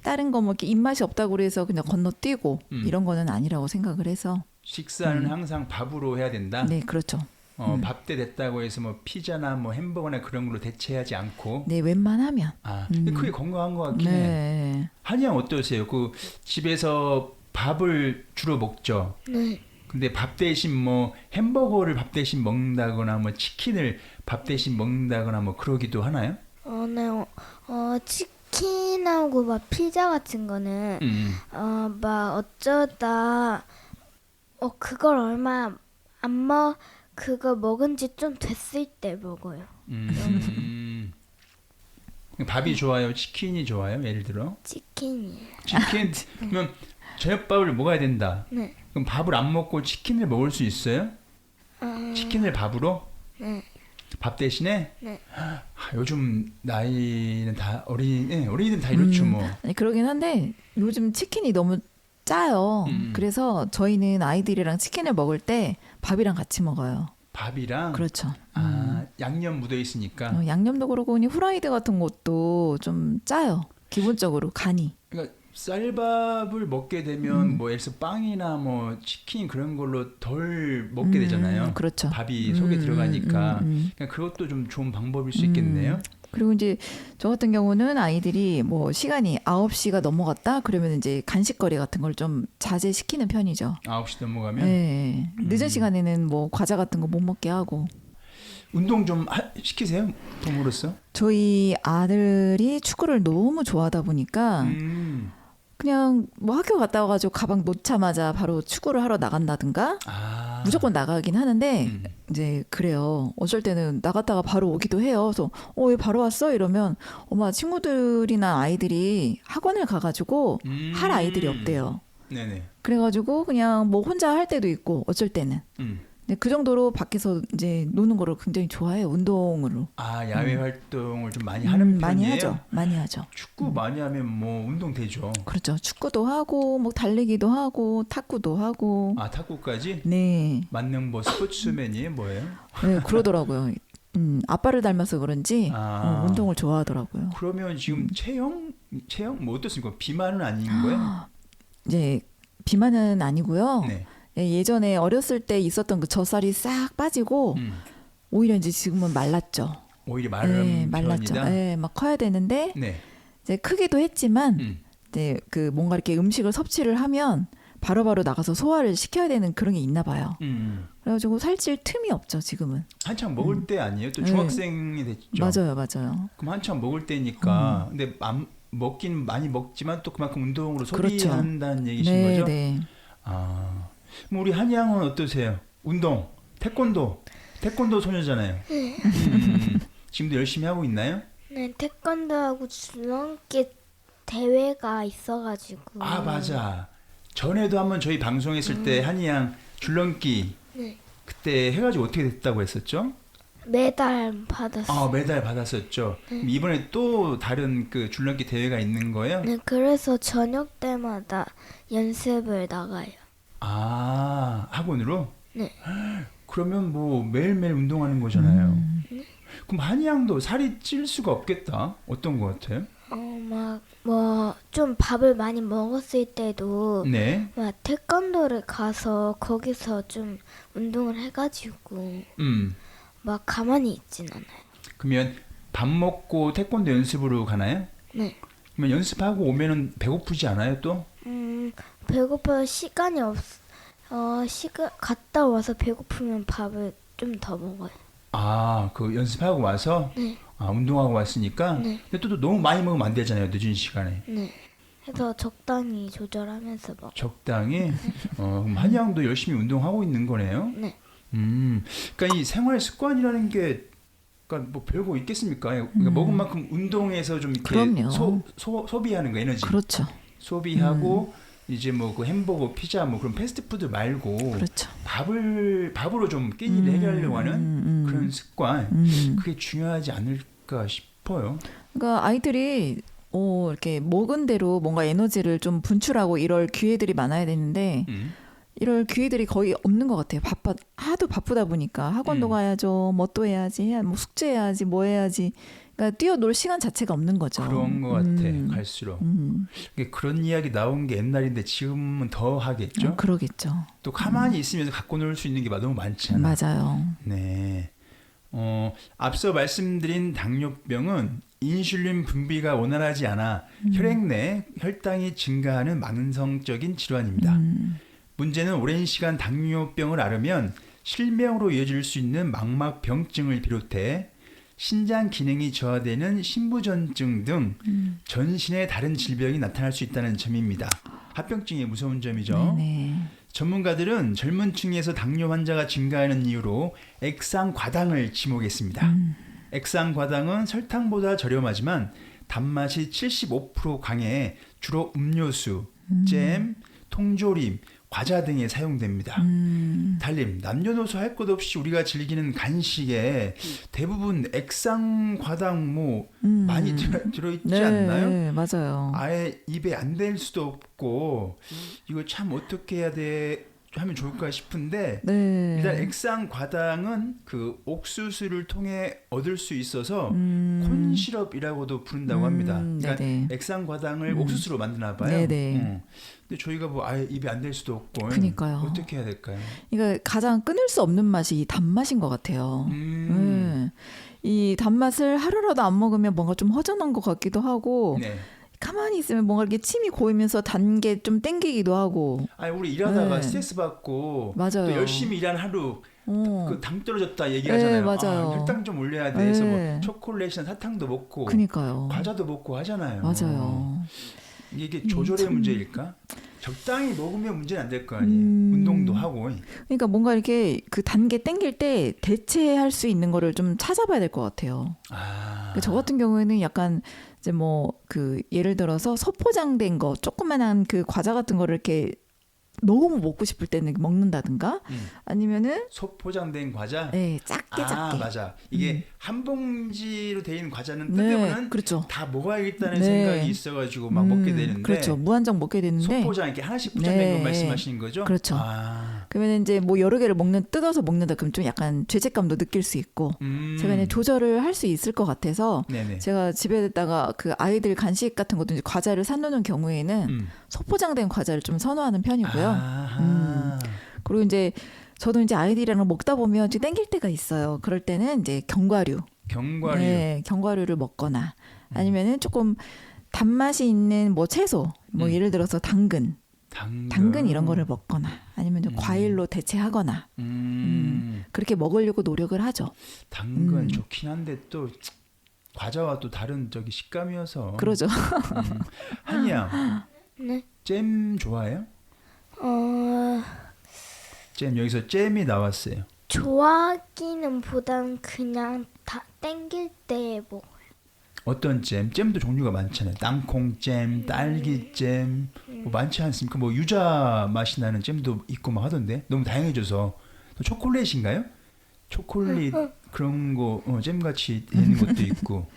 다른 거 뭐 이렇게 입맛이 없다고 그래서 그냥 건너뛰고 이런 거는 아니라고 생각을 해서 식사는 항상 밥으로 해야 된다. 네, 그렇죠. 밥 때 됐다고 해서 뭐 피자나 뭐 햄버거나 그런 걸로 대체하지 않고. 네, 웬만하면. 그게 건강한 것 같긴 해. 네. 한양 어떠세요? 그 집에서 밥을 주로 먹죠. 네. 근데 밥 대신 뭐 햄버거를 밥 대신 먹는다거나 뭐 치킨을 밥 대신 먹는다거나 뭐 그러기도 하나요? 네. 치킨하고 막 피자 같은 거는 막 어쩌다 그걸 얼마 그거 먹은 지 좀 됐을 때 먹어요. 밥이 좋아요? 치킨이 좋아요? 예를 들어? 치킨이에요. 치킨? 그러면 저녁밥을 먹어야 된다. 네. 그럼 밥을 안 먹고 치킨을 먹을 수 있어요? 치킨을 밥으로? 네. 밥 대신에? 네. 요즘 나이는 다 어린이들은 다 이렇죠 뭐. 아니, 그러긴 한데 요즘 치킨이 너무 짜요. 음. 그래서 저희는 아이들이랑 치킨을 먹을 때 밥이랑 같이 먹어요. 밥이랑 그렇죠. 양념 묻어 있으니까. 양념도 그러고 그냥 후라이드 같은 것도 좀 짜요. 기본적으로 간이. 그러니까 쌀밥을 먹게 되면 뭐 예를 들어서 빵이나 뭐 치킨 그런 걸로 덜 먹게 되잖아요. 그렇죠. 밥이 속에 들어가니까. 그러니까 그것도 좀 좋은 방법일 수 있겠네요. 그리고 이제 저 같은 경우는 아이들이 뭐 시간이 9시가 넘어갔다 그러면 이제 간식거리 같은 걸 좀 자제시키는 편이죠. 9시 넘어가면 네. 늦은 시간에는 뭐 과자 같은 거 못 먹게 하고. 운동 좀 시키세요? 부모로서? 저희 아들이 축구를 너무 좋아하다 보니까 그냥 뭐 학교 갔다 와가지고 가방 놓자마자 바로 축구를 하러 나간다든가 무조건 나가긴 하는데 이제 그래요. 어쩔 때는 나갔다가 바로 오기도 해요. 그래서 왜 바로 왔어? 이러면 엄마 친구들이나 아이들이 학원을 가가지고 할 아이들이 없대요. 네네. 그래가지고 그냥 뭐 혼자 할 때도 있고 어쩔 때는. 근데 그 정도로 밖에서 이제 노는 거를 굉장히 좋아해요. 운동으로. 야외 활동을 좀 많이 하는 편이에요? 많이 하죠. 많이 하죠. 축구 많이 하면 뭐 운동 되죠. 그렇죠. 축구도 하고 뭐 달리기도 하고 탁구도 하고. 탁구까지? 네. 만능 뭐 스포츠맨이에요? 뭐예요? 네, 그러더라고요. 아빠를 닮아서 그런지 운동을 좋아하더라고요. 그러면 지금 체형 뭐 어떻습니까? 비만은 아닌 거예요? 이제 비만은 아니고요. 네. 예전에 어렸을 때 있었던 그 젖살이 싹 빠지고 오히려 이제 지금은 말랐죠. 오히려 마른 말랐죠. 편이다? 네, 막 커야 되는데 네. 이제 크기도 했지만 이제 그 뭔가 이렇게 음식을 섭취를 하면 바로바로 나가서 소화를 시켜야 되는 그런 게 있나 봐요. 그래가지고 살찔 틈이 없죠 지금은. 한창 먹을 때 아니에요? 또 중학생이 됐죠? 맞아요. 그럼 한창 먹을 때니까 근데 먹긴 많이 먹지만 또 그만큼 운동으로 소비한다는 얘기신 거죠? 네. 그럼 우리 한양은 어떠세요? 운동, 태권도 소녀잖아요. 지금도 열심히 하고 있나요? 네, 태권도하고 줄넘기 대회가 있어가지고. 맞아. 전에도 한번 저희 방송했을 때 한양 줄넘기 네. 그때 해가지고 어떻게 됐다고 했었죠? 메달 받았어요. 메달 받았었죠. 그럼 이번에 또 다른 그 줄넘기 대회가 있는 거예요? 네, 그래서 저녁 때마다 연습을 나가요. 학원으로? 네. 그러면 뭐 매일매일 운동하는 거잖아요. 그럼 한양도 살이 찔 수가 없겠다. 어떤 거 같아요? 좀 밥을 많이 먹었을 때도 네. 막 태권도를 가서 거기서 좀 운동을 해가지고 막 가만히 있진 않아요. 그러면 밥 먹고 태권도 연습으로 가나요? 네. 그러면 연습하고 오면은 배고프지 않아요 또? 배고파 시간이 갔다 와서 배고프면 밥을 좀 더 먹어요. 그 연습하고 와서? 네. 운동하고 왔으니까? 네. 근데 또 너무 많이 먹으면 안 되잖아요, 늦은 시간에. 네. 해서 적당히 조절하면서 먹어요. 적당히? 그럼 한양도 열심히 운동하고 있는 거네요? 네. 그러니까 이 생활 습관이라는 게 그러니까 뭐 별거 있겠습니까? 그러니까 먹은 만큼 운동해서 좀 이렇게 그럼요. 소비하는 거 에너지. 그렇죠. 소비하고 이제 뭐 그 햄버거, 피자 뭐 그런 패스트푸드 말고 그렇죠. 밥으로 좀 끼니를 해결하려고 하는 그런 습관 그게 중요하지 않을까 싶어요. 그러니까 아이들이 이렇게 먹은 대로 뭔가 에너지를 좀 분출하고 이럴 기회들이 많아야 되는데 이럴 기회들이 거의 없는 것 같아요. 하도 바쁘다 보니까 학원도 가야죠. 뭐 또 해야지, 뭐 숙제해야지, 뭐 해야지. 그러니까 뛰어놀 시간 자체가 없는 거죠. 그런 것 같아. 갈수록. 그런 이야기 나온 게 옛날인데 지금은 더 하겠죠. 그러겠죠. 또 가만히 있으면서 갖고 놀 수 있는 게 너무 많잖아. 맞아요. 네. 앞서 말씀드린 당뇨병은 인슐린 분비가 원활하지 않아 혈액 내 혈당이 증가하는 만성적인 질환입니다. 문제는 오랜 시간 당뇨병을 앓으면 실명으로 이어질 수 있는 망막병증을 비롯해 신장 기능이 저하되는 신부전증 등 전신의 다른 질병이 나타날 수 있다는 점입니다. 합병증의 무서운 점이죠. 네네. 전문가들은 젊은 층에서 당뇨 환자가 증가하는 이유로 액상과당을 지목했습니다. 액상과당은 설탕보다 저렴하지만 단맛이 75% 강해 주로 음료수, 잼, 통조림, 과자 등에 사용됩니다. 달님, 남녀노소 할 것 없이 우리가 즐기는 간식에 대부분 액상 과당 뭐 많이 들어있지 네, 않나요? 맞아요. 아예 입에 안 댈 수도 없고 이거 참 어떻게 해야 돼 하면 좋을까 싶은데 네. 일단 액상 과당은 그 옥수수를 통해 얻을 수 있어서 콘시럽이라고도 부른다고 합니다. 그러니까 네네. 액상 과당을 옥수수로 만드나 봐요. 네네. 근데 저희가 뭐 아예 입에 안 댈 수도 없고 그니까요. 어떻게 해야 될까요? 그러니까 가장 끊을 수 없는 맛이 이 단맛인 것 같아요. 이 단맛을 하루라도 안 먹으면 뭔가 좀 허전한 것 같기도 하고 네. 가만히 있으면 뭔가 이렇게 침이 고이면서 단 게 좀 땡기기도 하고. 아니 우리 일하다가 네. 스트레스 받고 맞아요. 또 열심히 일한 하루 어. 그 당 떨어졌다 얘기하잖아요. 네, 맞아요. 아, 혈당 좀 올려야 돼. 그래서 뭐 네. 초콜릿이나 사탕도 먹고 그니까요. 과자도 먹고 하잖아요. 맞아요. 이게 조절의 참. 문제일까? 적당히 먹으면 문제는 안 될 거 아니에요. 운동도 하고. 그러니까 뭔가 이렇게 그 단 게 땡길 때 대체할 수 있는 거를 좀 찾아봐야 될 것 같아요. 아. 저 같은 경우에는 약간 이제 뭐 그 예를 들어서 소포장된 거 조그만한 그 과자 같은 거를 이렇게 너무 먹고 싶을 때는 먹는다든가 아니면은 소포장된 과자? 네, 작게 아, 작게. 맞아. 이게 한 봉지로 돼 있는 과자는 네, 뜯으면 그렇죠. 다 먹어야겠다는 네. 생각이 있어가지고 막 먹게 되는데 그렇죠. 무한정 먹게 되는데 소포장 이렇게 하나씩 포장된 네. 거 말씀하시는 거죠? 그렇죠. 아. 그러면 이제 뭐 여러 개를 뜯어서 먹는다 그럼 좀 약간 죄책감도 느낄 수 있고 제가 이제 조절을 할 수 있을 것 같아서 네네. 제가 집에다가 그 아이들 간식 같은 것도 이제 과자를 사놓는 경우에는 소포장된 과자를 좀 선호하는 편이고요. 아하. 그리고 이제 저도 이제 아이들이랑 먹다 보면 좀 땡길 때가 있어요. 그럴 때는 이제 견과류, 견과류. 네, 견과류를 먹거나 아니면은 조금 단맛이 있는 뭐 채소, 뭐 예를 들어서 당근 이런 거를 먹거나 아니면 좀 과일로 대체하거나 그렇게 먹으려고 노력을 하죠. 당근 좋긴 한데 또 과자와 또 다른 저기 식감이어서. 그러죠. 한이야. 네. 잼 좋아해요? 잼 여기서 잼이 나왔어요. 좋아하기는 보단 그냥 다 땡길 때 먹어요. 어떤 잼? 잼도 종류가 많잖아요. 땅콩잼, 딸기잼 뭐 많지 않습니까? 뭐 유자 맛이 나는 잼도 있고 막 하던데 너무 다양해져서 또 초콜릿인가요? 초콜릿 그런 거 잼 같이 되는 것도 있고.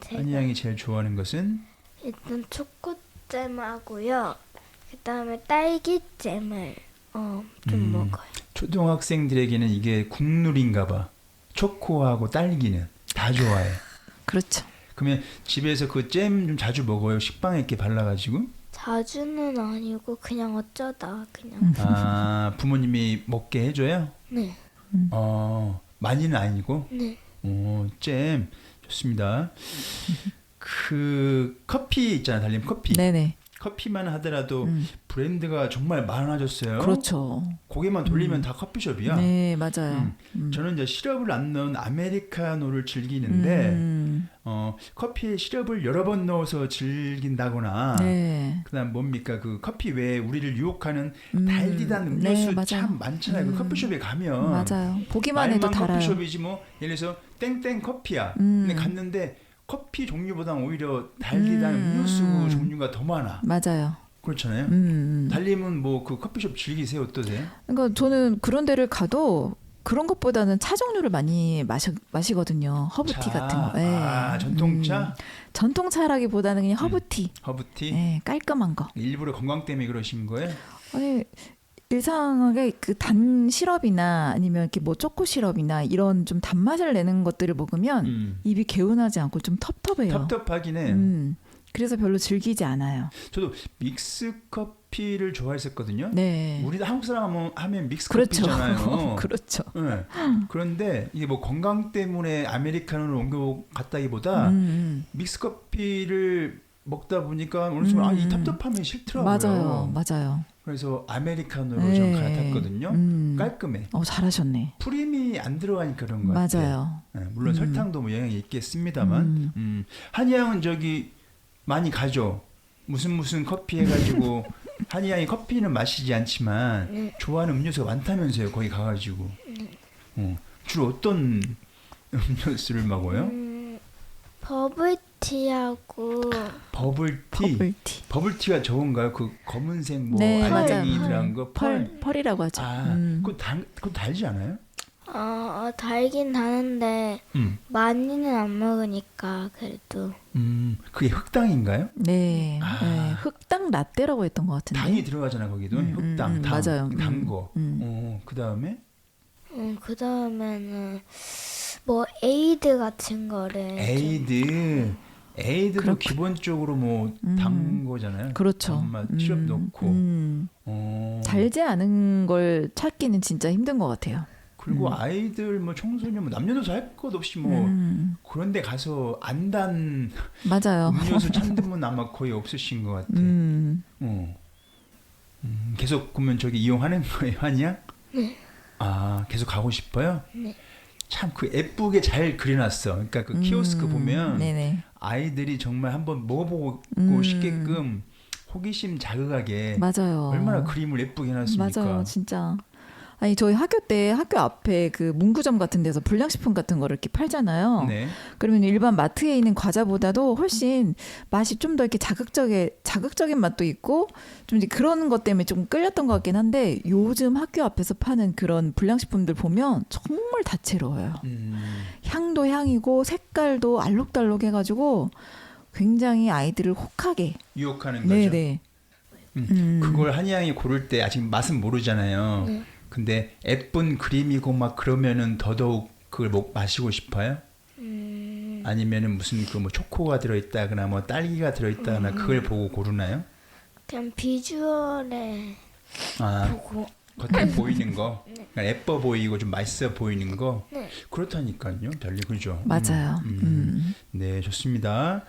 제가 한이 양이 제일 좋아하는 것은 일단 초코잼하고요. 그다음에 딸기잼을 좀 먹어요. 초등학생들에게는 이게 국룰인가 봐. 초코하고 딸기는 다 좋아해. 그렇죠. 그러면 집에서 그 잼 좀 자주 먹어요? 식빵에 이렇게 발라가지고? 자주는 아니고 그냥 어쩌다 그냥. 아, 부모님이 먹게 해줘요? 네. 많이는 아니고? 네. 잼 좋습니다. 그 커피 있잖아, 달님 커피. 네네. 커피만 하더라도 브랜드가 정말 많아졌어요. 그렇죠. 고개만 돌리면 다 커피숍이야. 네, 맞아요. 저는 이제 시럽을 안 넣은 아메리카노를 즐기는데 커피에 시럽을 여러 번 넣어서 즐긴다거나 네. 그다음 뭡니까 그 커피 외에 우리를 유혹하는 달디단 음료수 네, 맞아요. 참 많잖아요. 그 커피숍에 가면 맞아요. 보기만 해도 말만 달아요. 커피숍이지 뭐 예를 들어서 땡땡 커피야. 근데 갔는데 커피 종류보다 오히려 달디단 음료수 종류가 더 많아. 맞아요. 그렇잖아요. 달님은 뭐 그 커피숍 즐기세요? 어떠세요? 그러니까 저는 그런 데를 가도 그런 것보다는 차 종류를 많이 마시거든요. 허브티 차. 같은 거. 네. 아, 전통차? 전통차라기보다는 그냥 허브티. 허브티? 네, 깔끔한 거. 일부러 건강 때문에 그러신 거예요? 아니 일상하게 그 단 시럽이나 아니면 이렇게 뭐 초코 시럽이나 이런 좀 단맛을 내는 것들을 먹으면 입이 개운하지 않고 좀 텁텁해요. 텁텁하긴 해요. 그래서 별로 즐기지 않아요. 저도 믹스 커피를 좋아했었거든요. 네. 우리 한국 사람 하면 믹스 그렇죠. 커피잖아요. 그렇죠. 네. 그런데 이게 뭐 건강 때문에 아메리카노를 옮겨갔다기보다 믹스 커피를 먹다 보니까 어느 순간 이 텁텁함이 싫더라고요. 맞아요. 그래서 아메리카노로 네. 좀 갈아탔거든요. 깔끔해. 잘하셨네. 프림이 안 들어가니까 그런 것 같아요. 맞아요. 네, 물론 설탕도 뭐 영향이 있겠습니다만 한이 양은 저기 많이 가죠. 무슨 커피 해가지고 한이 양이 커피는 마시지 않지만 좋아하는 음료수가 많다면서요. 거기 가가지고 주로 어떤 음료수를 먹어요? 버블티하고 버블티. 버블티. 버블티가 좋은가요? 그 검은색 뭐 네, 알갱이 맞아요. 들어간 거 펄이라고 하죠. 아, 그거 달지 않아요? 달긴 다는데 많이는 안 먹으니까 그래도 그게 흑당인가요? 네, 아. 네, 흑당 라떼라고 했던 것 같은데. 당이 들어가잖아 거기도 흑당, 당, 맞아요. 단 거. 그 다음에 그 다음에는 뭐 에이드 같은 거를 에이드도 그렇군. 기본적으로 뭐 단 거잖아요. 그렇죠. 단맛 시럽 넣고. 달지 않은 걸 찾기는 진짜 힘든 것 같아요. 그리고 아이들 뭐 청소년 뭐 남녀노소 할 것 없이 뭐 그런데 가서 안 단 맞아요. 음료수 찾는 분 아마 거의 없으신 것 같아. 계속 그러면 저기 이용하는 거예요, 한이야? 네. 아, 계속 가고 싶어요? 네. 참 그 예쁘게 잘 그려놨어. 그러니까 그 키오스크 보면 네네. 아이들이 정말 한번 먹어보고 싶게끔 호기심 자극하게 맞아요. 얼마나 그림을 예쁘게 해놨습니까? 맞아요, 진짜. 아니 저희 학교 때 학교 앞에 그 문구점 같은 데서 불량식품 같은 거를 이렇게 팔잖아요. 네. 그러면 일반 마트에 있는 과자보다도 훨씬 맛이 좀 더 이렇게 자극적인 맛도 있고 좀 이제 그런 것 때문에 좀 끌렸던 것 같긴 한데 요즘 학교 앞에서 파는 그런 불량식품들 보면 정말 다채로워요. 향도 향이고 색깔도 알록달록 해가지고 굉장히 아이들을 혹하게. 유혹하는 거죠. 네네. 그걸 한양이 고를 때 아직 맛은 모르잖아요. 근데 예쁜 그림이고 막 그러면은 더더욱 그걸 마시고 싶어요? 아니면은 무슨 그 뭐 초코가 들어있다거나 뭐 딸기가 들어있다거나 그걸 보고 고르나요? 그냥 비주얼에 아, 보고 겉에 보이는 거, 그러니까 예뻐 보이고 좀 맛있어 보이는 거. 네. 그렇다니까요, 달리 그죠? 맞아요. 네, 좋습니다.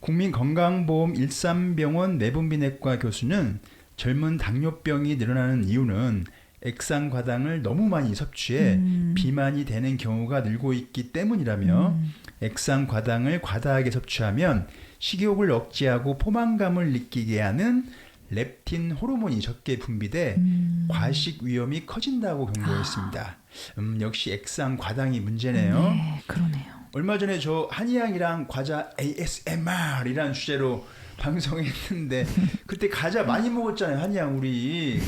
국민건강보험 일산병원 내분비내과 교수는 젊은 당뇨병이 늘어나는 이유는 액상과당을 너무 많이 섭취해 비만이 되는 경우가 늘고 있기 때문이라며 액상과당을 과다하게 섭취하면 식욕을 억제하고 포만감을 느끼게 하는 렙틴 호르몬이 적게 분비돼 과식 위험이 커진다고 경고했습니다. 역시 액상과당이 문제네요. 네, 그러네요. 얼마 전에 저 한이양이랑 과자 ASMR이라는 주제로 방송했는데 그때 과자 많이 먹었잖아요, 한이양 우리.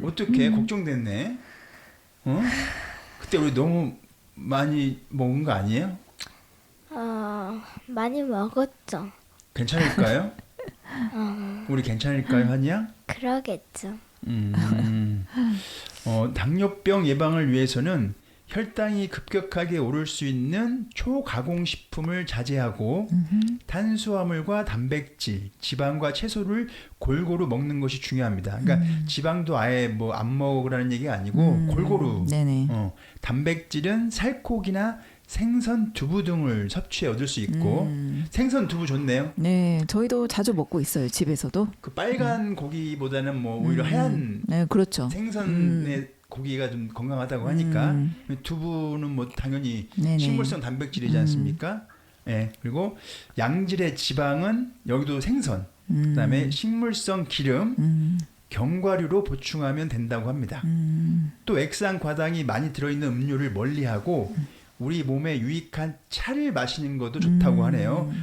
어떻게 걱정됐네. 그때 우리 너무 많이 먹은 거 아니에요? 많이 먹었죠. 괜찮을까요? 우리 괜찮을까요, 한이양? 그러겠죠. 당뇨병 예방을 위해서는 혈당이 급격하게 오를 수 있는 초가공식품을 자제하고 탄수화물과 단백질, 지방과 채소를 골고루 먹는 것이 중요합니다. 그러니까 지방도 아예 뭐 안 먹으라는 얘기가 아니고 골고루. 네네. 단백질은 살코기나 생선, 두부 등을 섭취해 얻을 수 있고 생선, 두부 좋네요. 네, 저희도 자주 먹고 있어요, 집에서도. 그 빨간 고기보다는 뭐 오히려 하얀 네, 그렇죠. 생선의 고기가 좀 건강하다고 하니까 두부는 뭐 당연히 네네. 식물성 단백질이지 않습니까? 예. 그리고 양질의 지방은 여기도 생선, 그다음에 식물성 기름, 견과류로 보충하면 된다고 합니다. 또 액상과당이 많이 들어있는 음료를 멀리하고 우리 몸에 유익한 차를 마시는 것도 좋다고 하네요.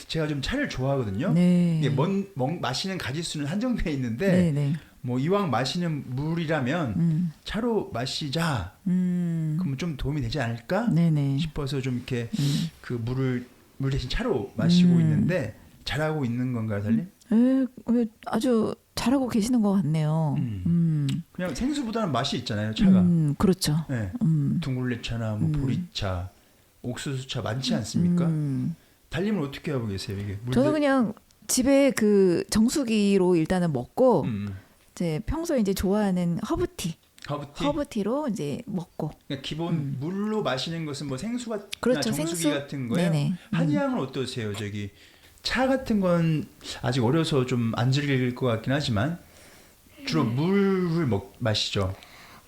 제가 좀 차를 좋아하거든요. 네. 이게 마시는 가지수는 한정돼 있는데 네네. 뭐 이왕 마시는 물이라면 차로 마시자. 그러면 좀 도움이 되지 않을까 네네. 싶어서 좀 이렇게 그 물 대신 차로 마시고 있는데 잘하고 있는 건가요, 달님? 아주 잘하고 계시는 것 같네요. 그냥 생수보다는 맛이 있잖아요, 차가. 그렇죠. 네. 둥글레차나 뭐 보리차, 옥수수차 많지 않습니까? 달님은 어떻게 하고 계세요, 이게? 저는 그냥 집에 그 정수기로 일단은 먹고 이제 평소에 이제 좋아하는 허브티로 이제 먹고. 그러니까 기본 물로 마시는 것은 뭐 생수나 그렇죠, 정수기 생수? 같은 거예요. 네네. 한의향은 어떠세요, 저기? 차 같은 건 아직 어려서 좀 안 즐길 것 같긴 하지만 주로 물을 마시죠.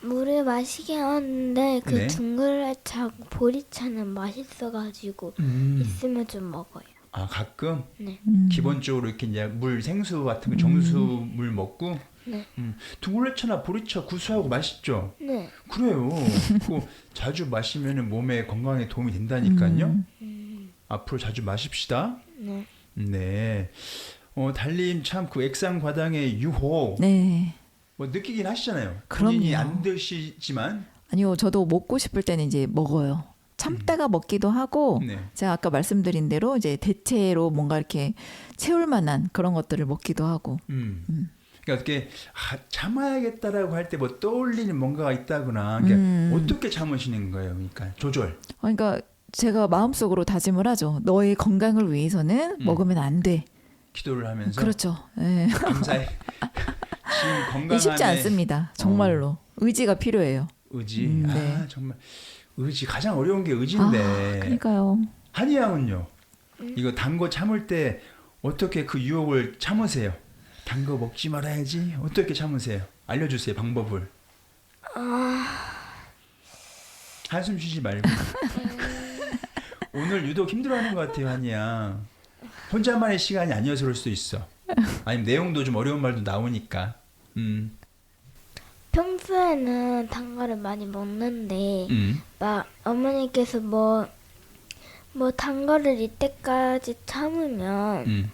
물을 마시긴 하는데 그 네. 둥글레차, 보리차는 맛있어가지고 있으면 좀 먹어요. 아, 가끔? 네. 기본적으로 이렇게 이제 생수 같은 거 정수물 먹고 네. 둥글레차나 보리차 구수하고 맛있죠. 네. 그래요. 그거 자주 마시면 몸에 건강에 도움이 된다니까요. 앞으로 자주 마십시다. 네. 네. 달님 참 그 액상과당의 유혹 네. 뭐 느끼긴 하시잖아요. 그럼요. 본인이 안 드시지만. 아니요, 저도 먹고 싶을 때는 이제 먹어요. 참다가 먹기도 하고, 네. 제가 아까 말씀드린 대로 이제 대체로 뭔가 이렇게 채울 만한 그런 것들을 먹기도 하고. 그러니까 어떻게 참아야겠다라고 할 때 뭐 떠올리는 뭔가가 있다거나 그러니까 어떻게 참으시는 거예요? 그러니까 조절. 그러니까 제가 마음속으로 다짐을 하죠. 너의 건강을 위해서는 먹으면 안 돼. 기도를 하면서 그렇죠. 예. 감사해. 지금 건강함에 쉽지 않습니다. 정말로. 의지가 필요해요. 의지. 네. 아 정말 의지 가장 어려운 게 의지인데. 그러니까요. 한이 양은요. 이거 단 거 참을 때 어떻게 그 유혹을 참으세요? 단 거 먹지 말아야지. 어떻게 참으세요? 알려주세요 방법을. 한숨 쉬지 말고. 오늘 유독 힘들어하는 것 같아요 한이야. 혼자만의 시간이 아니어서 그럴 수도 있어. 아니면 내용도 좀 어려운 말도 나오니까. 평소에는 단 거를 많이 먹는데 막 어머니께서 뭐 단 거를 이때까지 참으면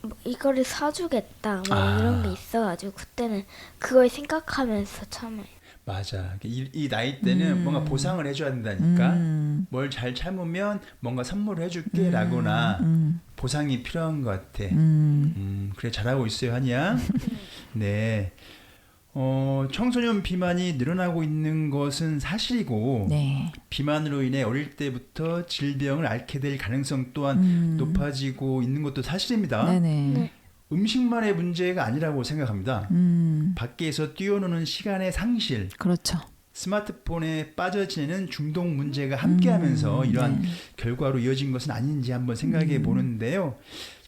뭐 이거를 사주겠다 뭐 이런 게 있어가지고 그때는 그걸 생각하면서 참아요. 맞아. 이 나이 때는 뭔가 보상을 해줘야 된다니까. 뭘 잘 참으면 뭔가 선물을 해줄게 라거나 보상이 필요한 것 같아. 그래 잘하고 있어요 한이야. 네. 청소년 비만이 늘어나고 있는 것은 사실이고 네. 비만으로 인해 어릴 때부터 질병을 앓게 될 가능성 또한 높아지고 있는 것도 사실입니다. 네네. 네. 음식만의 문제가 아니라고 생각합니다. 밖에서 뛰어노는 시간의 상실, 그렇죠. 스마트폰에 빠져 지내는 중독 문제가 함께하면서 이러한 결과로 이어진 것은 아닌지 한번 생각해 보는데요.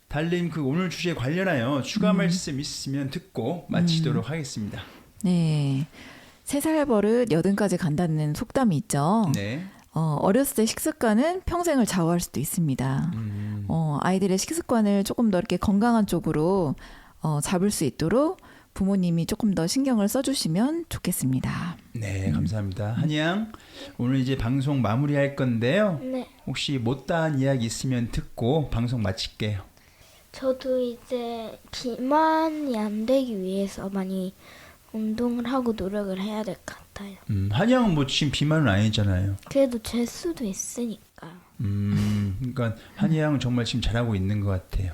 달님 그 오늘 주제에 관련하여 추가 말씀 있으면 듣고 마치도록 하겠습니다. 네. 3살 버릇 80까지 간다는 속담이 있죠. 네. 어렸을 때 식습관은 평생을 좌우할 수도 있습니다. 아이들의 식습관을 조금 더 이렇게 건강한 쪽으로 잡을 수 있도록 부모님이 조금 더 신경을 써주시면 좋겠습니다. 네, 감사합니다. 한양, 오늘 이제 방송 마무리할 건데요. 네. 혹시 못다한 이야기 있으면 듣고 방송 마칠게요. 저도 이제 비만이 안 되기 위해서 많이 운동을 하고 노력을 해야 될 것 같아요. 한양은 뭐 지금 비만은 아니잖아요. 그래도 될 수도 있으니까. 그러니까 한양은 정말 지금 잘하고 있는 것 같아요.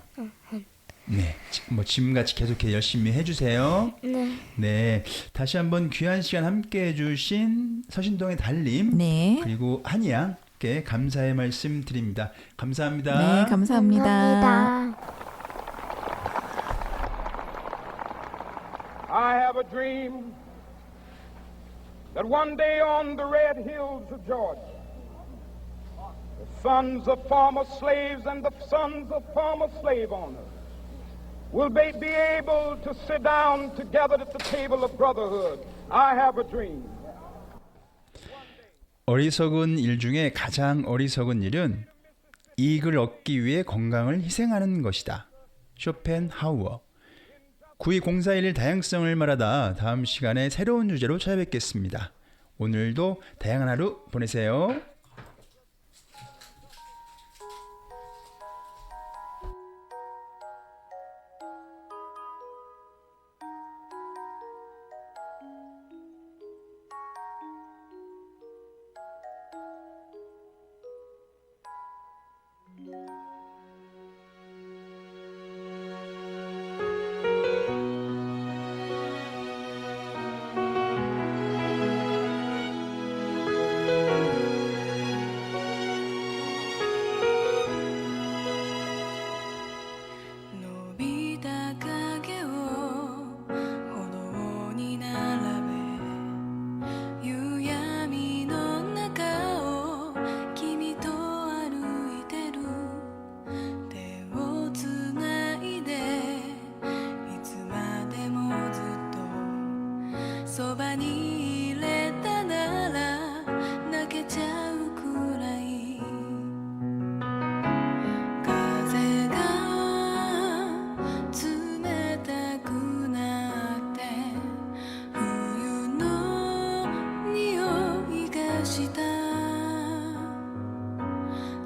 네, 뭐 지금같이 계속 열심히 해주세요. 네. 네, 다시 한번 귀한 시간 함께 해주신 서신동의 달님 네. 그리고 한양께 감사의 말씀 드립니다. 감사합니다. 네, 감사합니다. 감사합니다. I have a dream that one day on the red hills of Georgia, the sons of former slaves and the sons of former slave owners will be able to sit down together at the table of brotherhood. I have a dream. 어리석은 일 중에 가장 어리석은 일은 이익을 얻기 위해 건강을 희생하는 것이다. 쇼펜하우어. 920411 다양성을 말하다 다음 시간에 새로운 주제로 찾아뵙겠습니다. 오늘도 다양한 하루 보내세요.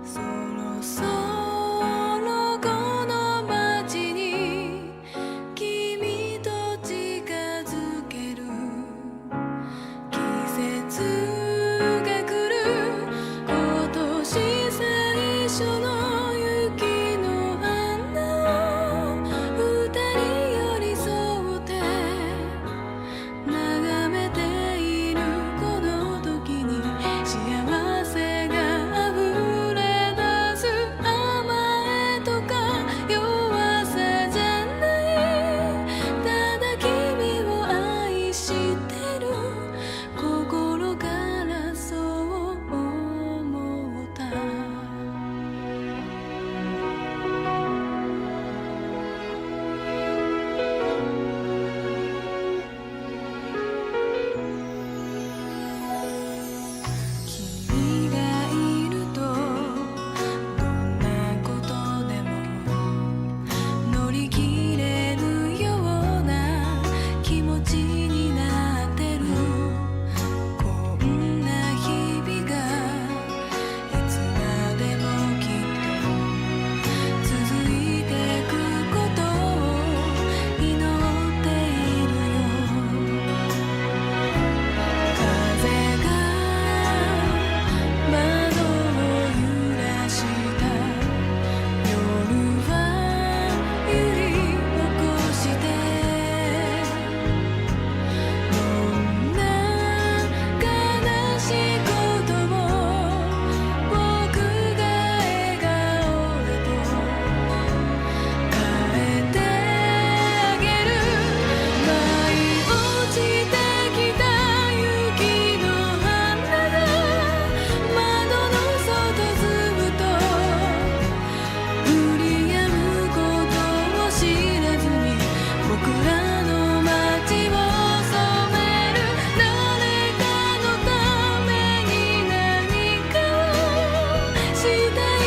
そろそろ 기다려